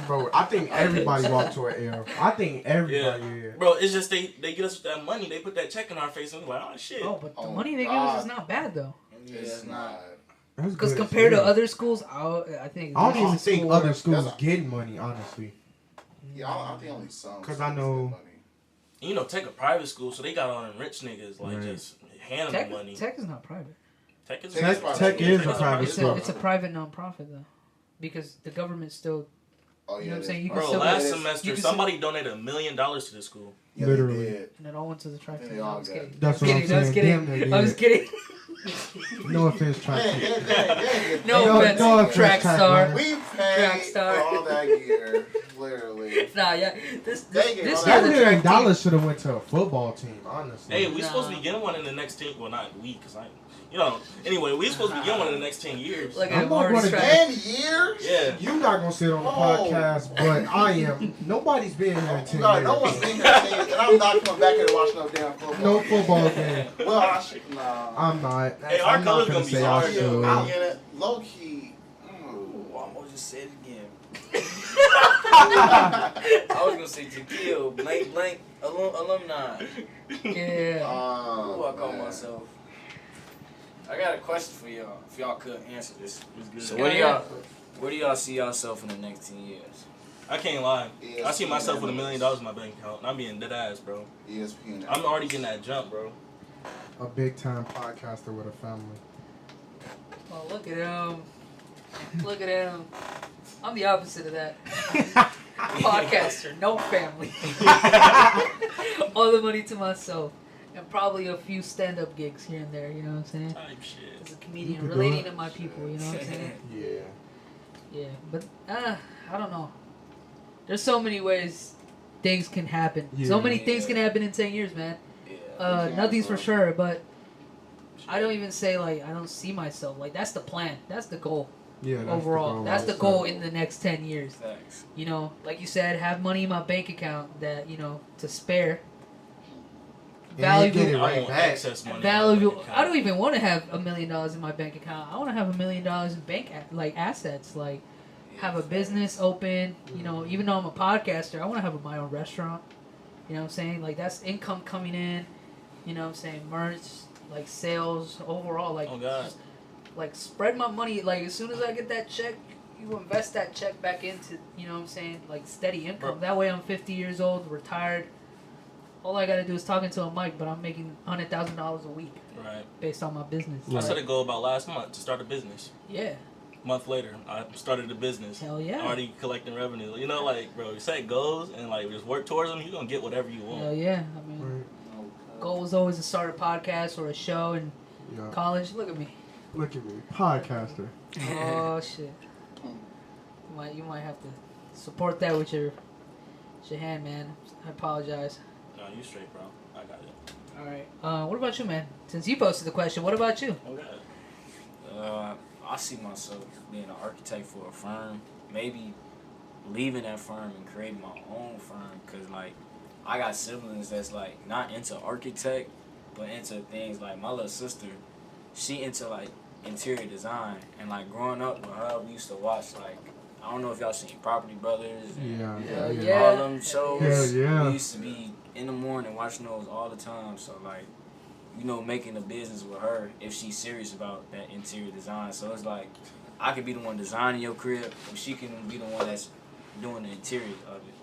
Bro, I think everybody walked to an L. I think everybody. Yeah. Bro, it's just they get us that money, they put that check in our face, and we're like, oh shit. Oh, but the Oh, money they give us is not bad though. It's not. That's Because good as compared to hell. other schools, I think. I don't even this think school- other schools That's- getting money, honestly. Yeah, I think only some. 'Cause I schools know- get money. You know, Tech a private school, so they got all them rich niggas like Right. just handing Tech, them money. Tech is not private. Tech is Tech- private. Tech is a Tech's private It's school. a private non-profit though, because the government still. Oh You yeah, know what I'm they- saying? You can Bro, still last get- you semester can somebody donated $1 million to the school. yeah, Literally. They did. And it all went to the track They team. all I was got kidding. it. That's I what was I'm kidding. saying. I was Damn, kidding. they I was did. kidding. No offense, track Dang, team. dang, dang, No No, offense, no offense, track track star. runner. We Track paid star. for all that year, literally. Nah, yeah. This Dang it, this all year That the $1 track million team. should have went to a football team, honestly. Hey, we Nah. supposed to be getting one in the next 10. Well, not we, cause anyway, we supposed to be getting one in the next 10 years. Look I'm at him not already gonna trying. 10 years? Yeah. You're not gonna sit on the Oh. podcast, but I am. Nobody's been here in 10 No, years. no one's been here 10 years, and I'm not coming back here to watch no damn football. No football game. Well, I should, nah. I'm not. Hey, our I'm color's not gonna be say hard, I yo. should. I get it. Low key. Ooh, I'm gonna just say it again. I was gonna say Tequila, blank, alumni. Yeah. Who I call myself. I got a question for y'all. If y'all could answer this. It's good. So Yeah, where do y'all see yourself in the next 10 years? I can't lie. Yeah, I see myself with $1 million in my bank account. And I'm being dead ass, bro. ESPN. I'm already getting that jump, bro. A big time podcaster with a family. Oh, look at him. Look at him. I'm the opposite of that. Podcaster, no family. All the money to myself. And probably a few stand-up gigs here and there, you know what I'm saying? Type shit. As a You comedian, could do relating it. to my people, you know what I'm saying? Yeah. Yeah, but I don't know. There's so many ways things can happen. So Yeah. many things can happen in 10 years, man. Yeah. Nothing's for sure, but I don't even say, like, I don't see myself. Like, that's the plan. That's the goal Yeah. That's overall. That's the I goal would in the next 10 years. Facts. You know, like you said, have money in my bank account that, you know, to spare. say. And you get it Valuable. I right want back. excess money. in my Valuable. bank account. I don't even want to have $1 million in my bank account. I want to have $1 million in bank assets. Like, have a business open. You know, even though I'm a podcaster, I want to have my own restaurant. You know what I'm saying? Like, that's income coming in. You know what I'm saying? Merch, like sales overall. Like, Oh, God. just, like, spread my money. Like, as soon as I get that check, you invest that check back into, you know what I'm saying? Like, steady income. Bro. That way I'm 50 years old, retired. All I got to do is talk into a mic, but I'm making $100,000 a week Right. based on my business. I set a goal about last month to start a business. Yeah. Month later, I started a business. Hell yeah. Already collecting revenue. You know, like, bro, you set goals and, like, just work towards them, you're going to get whatever you want. Hell yeah. I mean, Right. goal was always to start a podcast or a show in Yeah. college. Look at me. Look at me. Podcaster. Oh, shit. You might have to support that with your hand, man. I apologize. No, you straight, bro. I got it. All right. What about you, man? Since you posted the question, what about you? Okay. I see myself being an architect for a firm. Maybe leaving that firm and creating my own firm. Cause like I got siblings that's like not into architect, but into things like my little sister. She into like interior design, and like growing up with her, we used to watch like I don't know if y'all seen Property Brothers. And Yeah. Hell Yeah. yeah. all them shows. Hell yeah. We used to be in the morning watching those all the time. So like, you know, making a business with her if she's serious about that interior design. So it's like I could be the one designing your crib, or she can be the one that's doing the interior of it.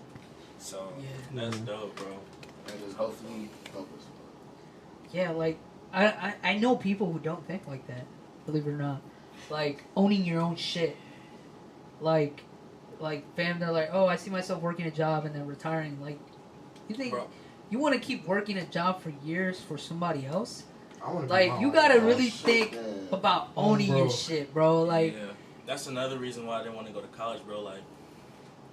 So Yeah. That's dope, bro. And just hopefully help us. Yeah, like I know people who don't think like that. Believe it or not, like owning your own shit. Like fam, they're like, oh, I see myself working a job and then retiring. Like, You think Bro. you want to keep working a job for years for somebody else? I want to Like, you gotta really think Yeah. about owning bro. your shit, bro. Like, yeah. That's another reason why I didn't want to go to college, bro. Like,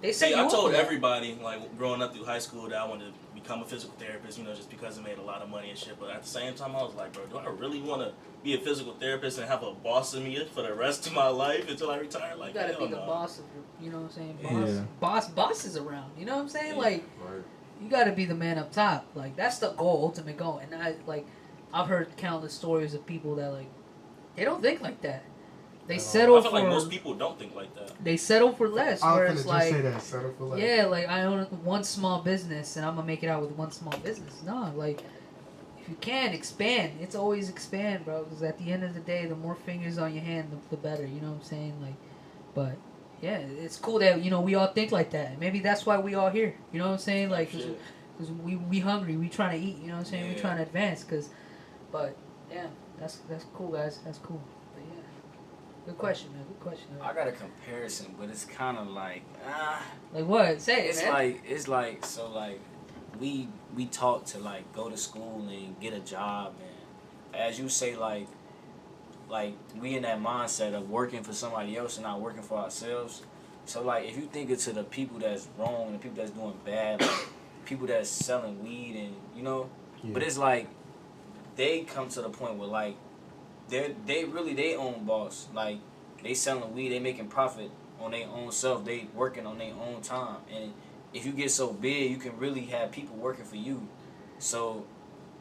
they say see, you I up told for that. everybody, like, growing up through high school that I wanted to become a physical therapist, you know, just because it made a lot of money and shit. But at the same time, I was like, bro, do I really want to be a physical therapist and have a boss of me for the rest of my life until I retire? Like, You gotta hell be the no. boss of your, you know what I'm saying? Yeah. Boss is around. You know what I'm saying? Yeah. Like, Right. you gotta be the man up top. Like, that's the goal, ultimate goal. And I've heard countless stories of people that, like, they don't think like that. They At all. settle I feel for like most people don't think like that. they settle for less. I Where was it's gonna just say like, that. Settle for less. yeah, like I own one small business and I'm gonna make it out with one small business. No, like if you can expand, it's always expand, bro. Because at the end of the day, the more fingers on your hand, the better. You know what I'm saying? Like, but yeah, it's cool that we all think like that. Maybe that's why we all here. You know what I'm saying? Like, Shit. because we hungry, we trying to eat. You know what I'm saying? We Yeah. trying to advance. But yeah, that's cool, guys. That's cool. But yeah, good question, man. Good question. I got a comparison, but it's kind of like Like what? Say it, it's man. like so like we taught to like go to school and get a job, and as you say, like we in that mindset of working for somebody else and not working for ourselves. So like if you think it's to the people that's wrong and the people that's doing bad, like people that's selling weed and Yeah. but it's like they come to the point where like they really their own boss. Like they selling weed, they making profit on their own self. They working on their own time, and if you get so big, you can really have people working for you. So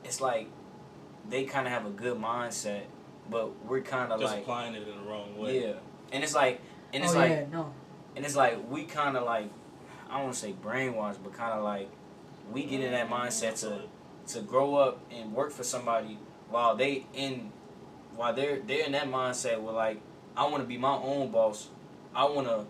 it's like they kind of have a good mindset, but we're kind of Just like applying it in the wrong way. yeah, and it's like yeah, no. and it's like we kind of like I don't want to say brainwashed, but kind of like we get in that mindset to grow up and work for somebody while they're in that mindset where like I want to be my own boss. I want to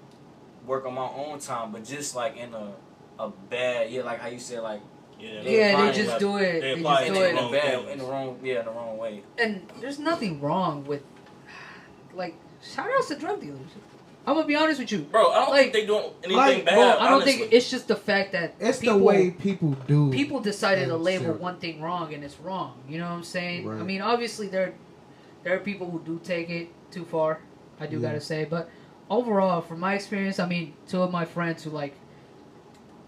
work on my own time, but just like in a bad Mm-hmm. like how you said like Yeah, Yeah, apply they it, just like, do it. they They apply just it do to it. in a wrong bad things. in the wrong way. And there's nothing wrong with, like, shout outs to drug dealers. I'm gonna be honest with you. Bro, I don't Like- think they doing anything like, bad. Bro, I don't honestly. think it's just the fact that It's people, the way people do. people decided to and label shit. one thing wrong and it's wrong. You know what I'm saying? Right. I mean, obviously there are people who do take it too far. I do Yeah. gotta say, but overall, from my experience, I mean, two of my friends who like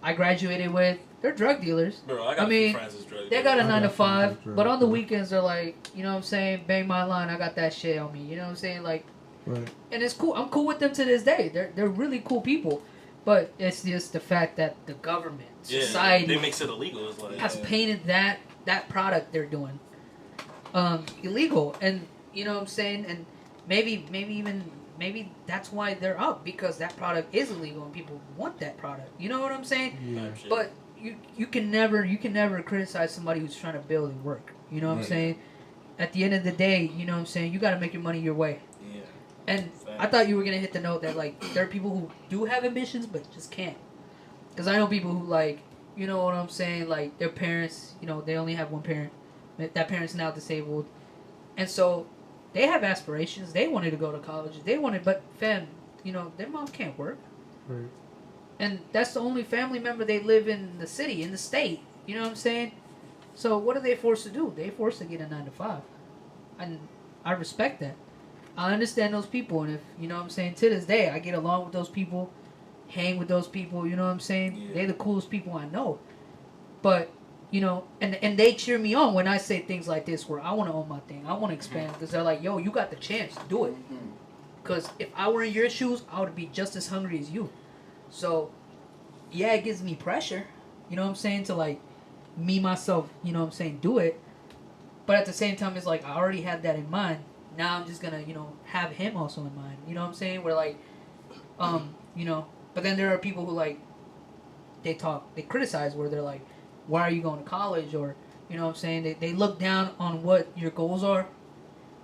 I graduated with, they're drug dealers. Bro, I got I mean, a few friends that's drug They got a I 9 to got friends 5, that drug but on the dealers. weekends they're like, you know what I'm saying, bang my line, I got that shit on me. You know what I'm saying? Like, Right. and it's cool. I'm cool with them to this day. They're really cool people, but it's just the fact that the government, Yeah, society, they makes it illegal. It's like has painted that product they're doing illegal, and you know what I'm saying. And maybe that's why they're up, because that product is illegal and people want that product. You know what I'm saying? Yeah. type shit. But you can never criticize somebody who's trying to build and work. You know what I'm Right. saying? At the end of the day, you know what I'm saying, you got to make your money your way. Yeah. And I thought you were gonna hit the note that like there are people who do have ambitions but just can't. Because I know people who like, you know what I'm saying, like their parents, you know, they only have one parent. That parent's now disabled, and so they have aspirations. They wanted to go to college. But fam, you know, their mom can't work, Right. and that's the only family member they live in the city, in the state. You know what I'm saying? So what are they forced to do? They're forced to get a 9 to 5, and I respect that. I understand those people, and if you know what I'm saying, to this day, I get along with those people, hang with those people. You know what I'm saying? Yeah. They're the coolest people I know. But you know, and they cheer me on when I say things like this, where I want to own my thing, I want to expand, because they're like, "Yo, you got the chance, do it." Mhm. Because if I were in your shoes, I would be just as hungry as you. So, yeah, it gives me pressure. You know what I'm saying? To like me myself, you know what I'm saying, do it. But at the same time, it's like I already had that in mind. Now I'm just gonna, you know, have him also in mind. You know what I'm saying? Where like, you know. But then there are people who like, they criticize, where they're like, why are you going to college? Or, you know what I'm saying? They look down on what your goals are.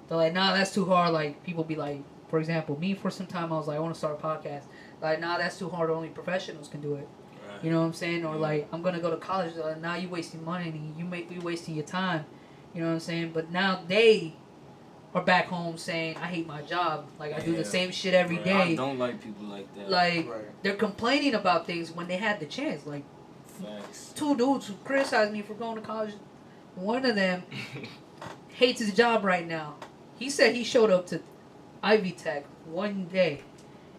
They're like, nah, that's too hard. Like, people be like, for example, me for some time, I was like, I want to start a podcast. Like, nah, that's too hard. Only professionals can do it. Right. You know what I'm saying? Or like, I'm gonna go to college. Like, now you wasting money and you may be wasting your time. You know what I'm saying? But now they are back home saying, I hate my job. Like, I do Yeah. the same shit every Right. day. I don't like people like that. Like, Right. they're complaining about things when they had the chance. Like, Facts. 2 dudes who criticized me for going to college. One of them hates his job right now. He said he showed up to Ivy Tech one day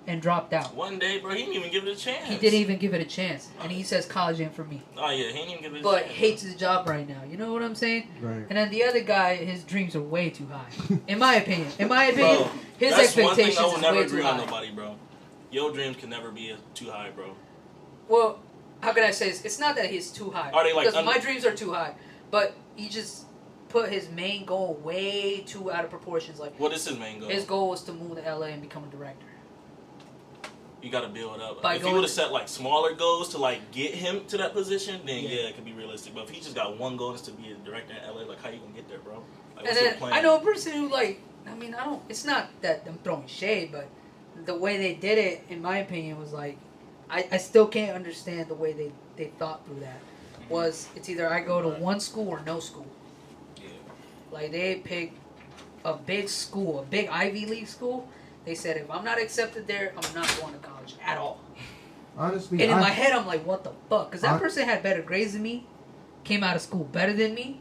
and dropped out. One day, bro, he didn't even give it a chance. He didn't even give it a chance, and he says college ain't for me. Oh yeah, he didn't even give it a But chance. hates his job right now. You know what I'm saying? Right. And then the other guy, his dreams are way too high. In my opinion. Bro, His that's one thing expectations I will is never way agree too on high. nobody, bro. Your dreams can never be too high, bro. Well, how can I say this? It's not that he's too high. Are they, like, because my dreams are too high, but he just put his main goal way too out of proportions. Like What is his main goal? his goal was to move to LA and become a director. You gotta build up. By If you going- would have set like smaller goals to like get him to that position, then Yeah. yeah, it could be realistic. But if he just got one goal is to be a director in LA, like how you gonna get there, bro? Like, And what's your then plan? I know a person who like. I mean, I don't. It's not that I'm throwing shade, but the way they did it, in my opinion, was like, I still can't understand the way they thought through that. Was it's either I go to one school or no school. Yeah. Like they picked a big school, a big Ivy League school. They said if I'm not accepted there, I'm not going to college at all. Honestly, And in my head, I'm like, what the fuck? Because that I- person had better grades than me, came out of school better than me.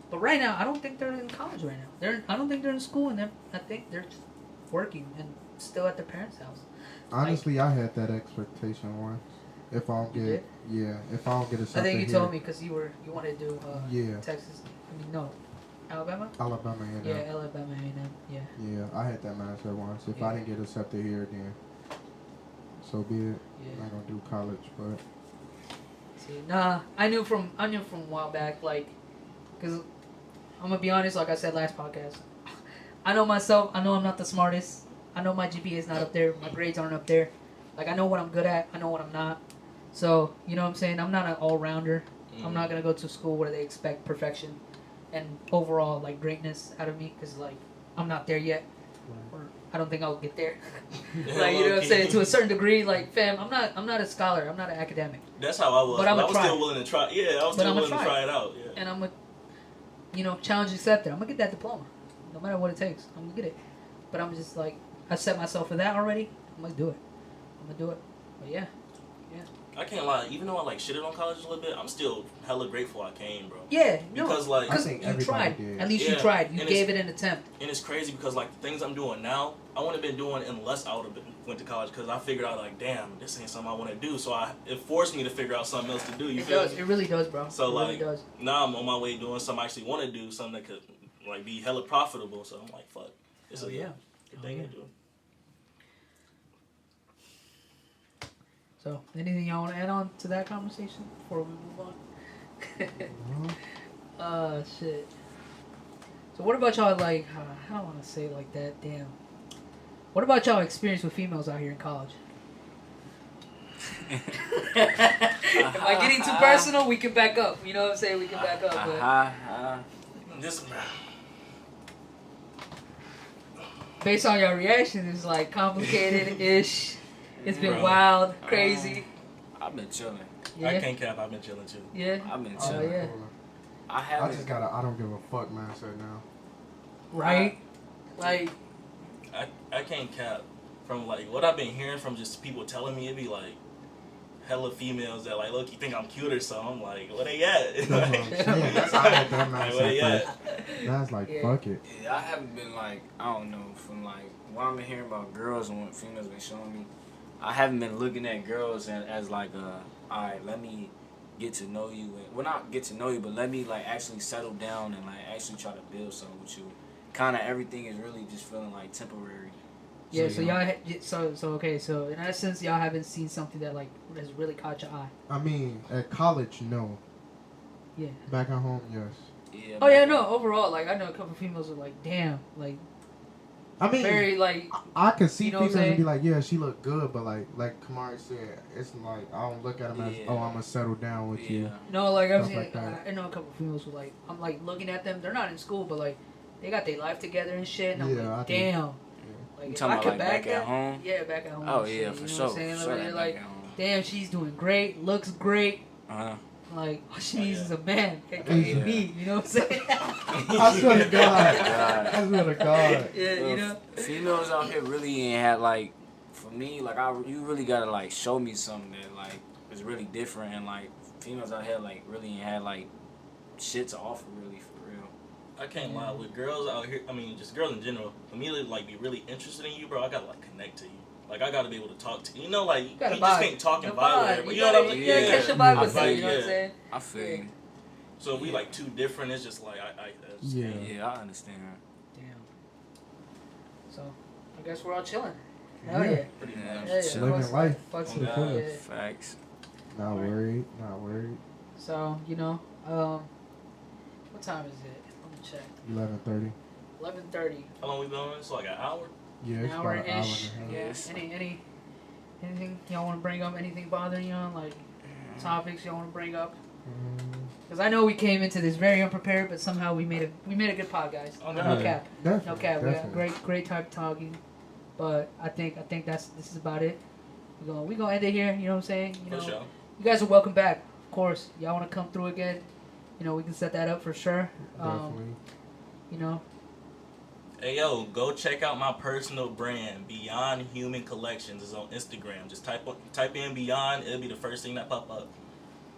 But right now, I don't think they're in college right now. I don't think they're in school, and I think they're just working and still at their parents' house. honestly, I had that expectation once. If I don't You get, yeah, if I don't get I accepted think you here, told me because you wanted to do Yeah. Texas. I mean, no, Alabama. Alabama, Yeah, Alabama A&M. Yeah. yeah, I had that mindset once. If Yeah. I didn't get accepted here, then so be it. I'm Yeah. not gonna do college, but See, nah, I knew from a while back, like, cause I'm gonna be honest, like I said last podcast, I know myself. I know I'm not the smartest. I know my GPA is not up there. My grades aren't up there. Like I know what I'm good at. I know what I'm not. So you know what I'm saying. I'm not an all rounder. I'm not gonna go to school where they expect perfection and overall like greatness out of me, cause like I'm not there yet. Or I don't think I'll get there. Like you know what I'm saying. To a certain degree, like fam, I'm not a scholar. I'm not an academic. That's how I was. But I'ma I was try. still willing to try. Yeah, I was But still I'ma willing to try. try it out. Yeah. And I'm gonna, challenge accepted. I'm gonna get that diploma, no matter what it takes. I'm gonna get it. But I'm just like, I set myself for that already. I'm gonna do it. But yeah, I can't lie. Even though I like shitted on college a little bit, I'm still hella grateful I came, bro. yeah. No, Because like, I think you everybody tried. did. At least you Yeah, tried. You and gave it an attempt. and it's crazy because like the things I'm doing now, I wouldn't have been doing unless I would have went to college because I figured out like, damn, this ain't something I want to do. So it forced me to figure out something else to do. You It feel does. me? It really does, bro. So it like really does. now I'm on my way doing something I actually want to do, something that could like be hella profitable. So I'm like, fuck, it's Oh, a yeah. good Oh, thing yeah. to do. So, anything y'all want to add on to that conversation before we move on? Shit. So, what about y'all, like, I don't want to say it like that, damn. What about y'all experience with females out here in college? Am I getting too personal? We can back up. You know what I'm saying? We can back up. But Just based on your reaction, it's like complicated-ish. It's been Bro. wild, crazy. I've been chilling. Yeah. I can't cap. I've been chilling too. Yeah. I've been Oh, chilling. yeah. I I haven't. just got a I don't give a fuck mindset now. Right? Like, I can't cap. From like what I've been hearing from just people telling me, it be like hella females that like, look, you think I'm cute or something. I'm like, where they at? That's what I'm saying. That's how I had that Like, where they mindset at? first. That's like Yeah. fuck it. Yeah, I haven't been like, I don't know, from like what I've been hearing about girls and what females been showing me. I haven't been looking at girls as like alright, let me get to know you. And, well, not get to know you, but let me like actually settle down and like actually try to build something with you. Kind of everything is really just feeling like temporary. yeah, so you know. y'all, so okay, so in essence, y'all haven't seen something that, like, has really caught your eye. I mean, at college, no. Yeah. Back at home, yes. Yeah. Oh, yeah, no, overall, like, I know a couple females who are like, damn, like, I mean, very, like, I could see You know what I'm females and be saying? like, yeah, she look good, but like Kamari said, it's like I don't look at them as, Yeah. oh, I'm gonna settle down with you. Yeah. no, like, I'm Stuff saying, like that. I know a couple females who, like, I'm, like, looking at them, they're not in school, but, like, they got their life together and shit, and I'm Yeah, I like, do. damn. Like, You if talking I about could like back back at that, home? yeah, back at home. Oh and yeah, shit, for you know sure. what I'm saying? For sure Like, that like, back at home. damn, she's doing great, looks great. Uh-huh. Like, all she Oh, needs yeah. is a man, aka Yeah. me, you know what I'm saying? I swear to God. God. I swear to God. Yeah, you Well, know? females out here really ain't had like, for me, like you really gotta like show me something that like is really different and like females out here like really ain't had like shit to offer really for real. I can't lie, with girls out here, I mean, just girls in general, for me to like be really interested in you, bro, I gotta like connect to you. Like, I gotta be able to talk to you. You know, like, you gotta just vibe. can't talk and The vibe with vibe. everybody. You You know what I gotta, mean? you gotta catch the vibe with I them, feel you know what I'm yeah. saying? I feel you. So if we like too different, it's just like, I just Yeah. can't. Yeah, I understand. Damn. So, I guess we're all chilling. Hell yeah. Pretty Yeah. much. Yeah, Chill. Living fuck- life fuck to some- the fullest. yeah. Facts. Not worried. Not worried. So, you know, what time is it? Let me check. 11:30. 11:30. How long we been on this? Like an hour? Yeah, An it's hour about an hour ish. and a half. Yeah. Yes. Anything y'all want to bring up? Anything bothering you on? Like topics y'all want to bring up? Because I know we came into this very unprepared, but somehow we made a good pod, guys. Oh, No no. cap. Definitely. No cap. We had Definitely. great time talking. But I think this is about it. We gonna end it here. You know what I'm saying? You know, For sure. you guys are welcome back. Of course, y'all want to come through again? You know, we can set that up for sure. Definitely. You know, Hey, yo, go check out my personal brand, Beyond Human Collections. It's on Instagram. Just type in Beyond. It'll be the first thing that pop up.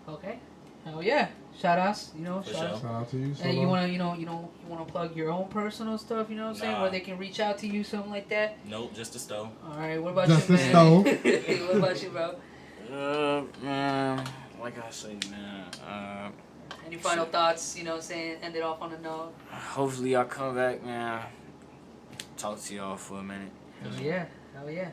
okay. Hell yeah. Shout outs. You know, For shout outs. sure. Shout out to you. And you Solo. wanna, you wanna plug your own personal stuff, you know what I'm saying? Nah. Where they can reach out to you, something like that. Nope, just a stove. All right, what about Just you, a man? stove. What about you, bro? Man, like I say, man. Any final thoughts? You know what I'm saying? End it off on a note. Hopefully y'all come back, man. Talk to y'all for a minute. Hell yeah, hell yeah.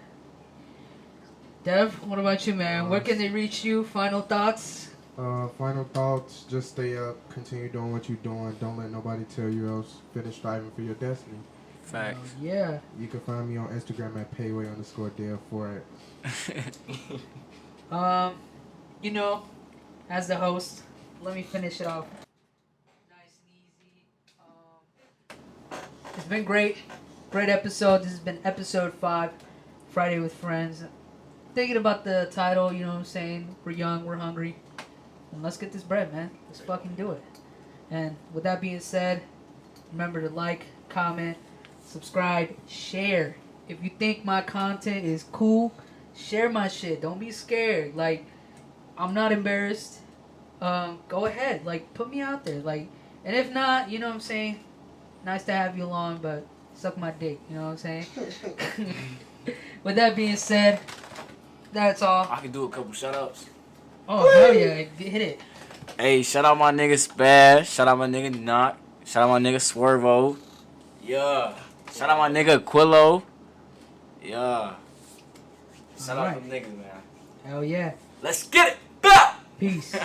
Dev, what about you, man? Where can they reach you? Final thoughts? Final thoughts. Just stay up. Continue doing what you're doing. Don't let nobody tell you else. Finish striving for your destiny. Facts. Yeah. You can find me on Instagram at payway_Dale for it. You know, as the host, let me finish it off. Nice and easy. It's been great. Great episode. This has been episode 5, Friday with Friends. Thinking about the title, you know what I'm saying? We're young, we're hungry. And let's get this bread, man. Let's fucking do it. And with that being said, remember to like, comment, subscribe, share. If you think my content is cool, share my shit. Don't be scared. Like, I'm not embarrassed. Go ahead. Like, put me out there. Like, and if not, you know what I'm saying? Nice to have you along, but suck my dick. You know what I'm saying? With that being said, that's all. I can do a couple shout outs. Oh, hell yeah. Hit it. Hey, shout out my nigga Spaz. Shout out my nigga Knock. Shout out my nigga Swervo. Yeah. Shout out my nigga Quillo. Yeah. Shout out Alright. them niggas, man. Hell yeah. Let's get it. Bah! Peace.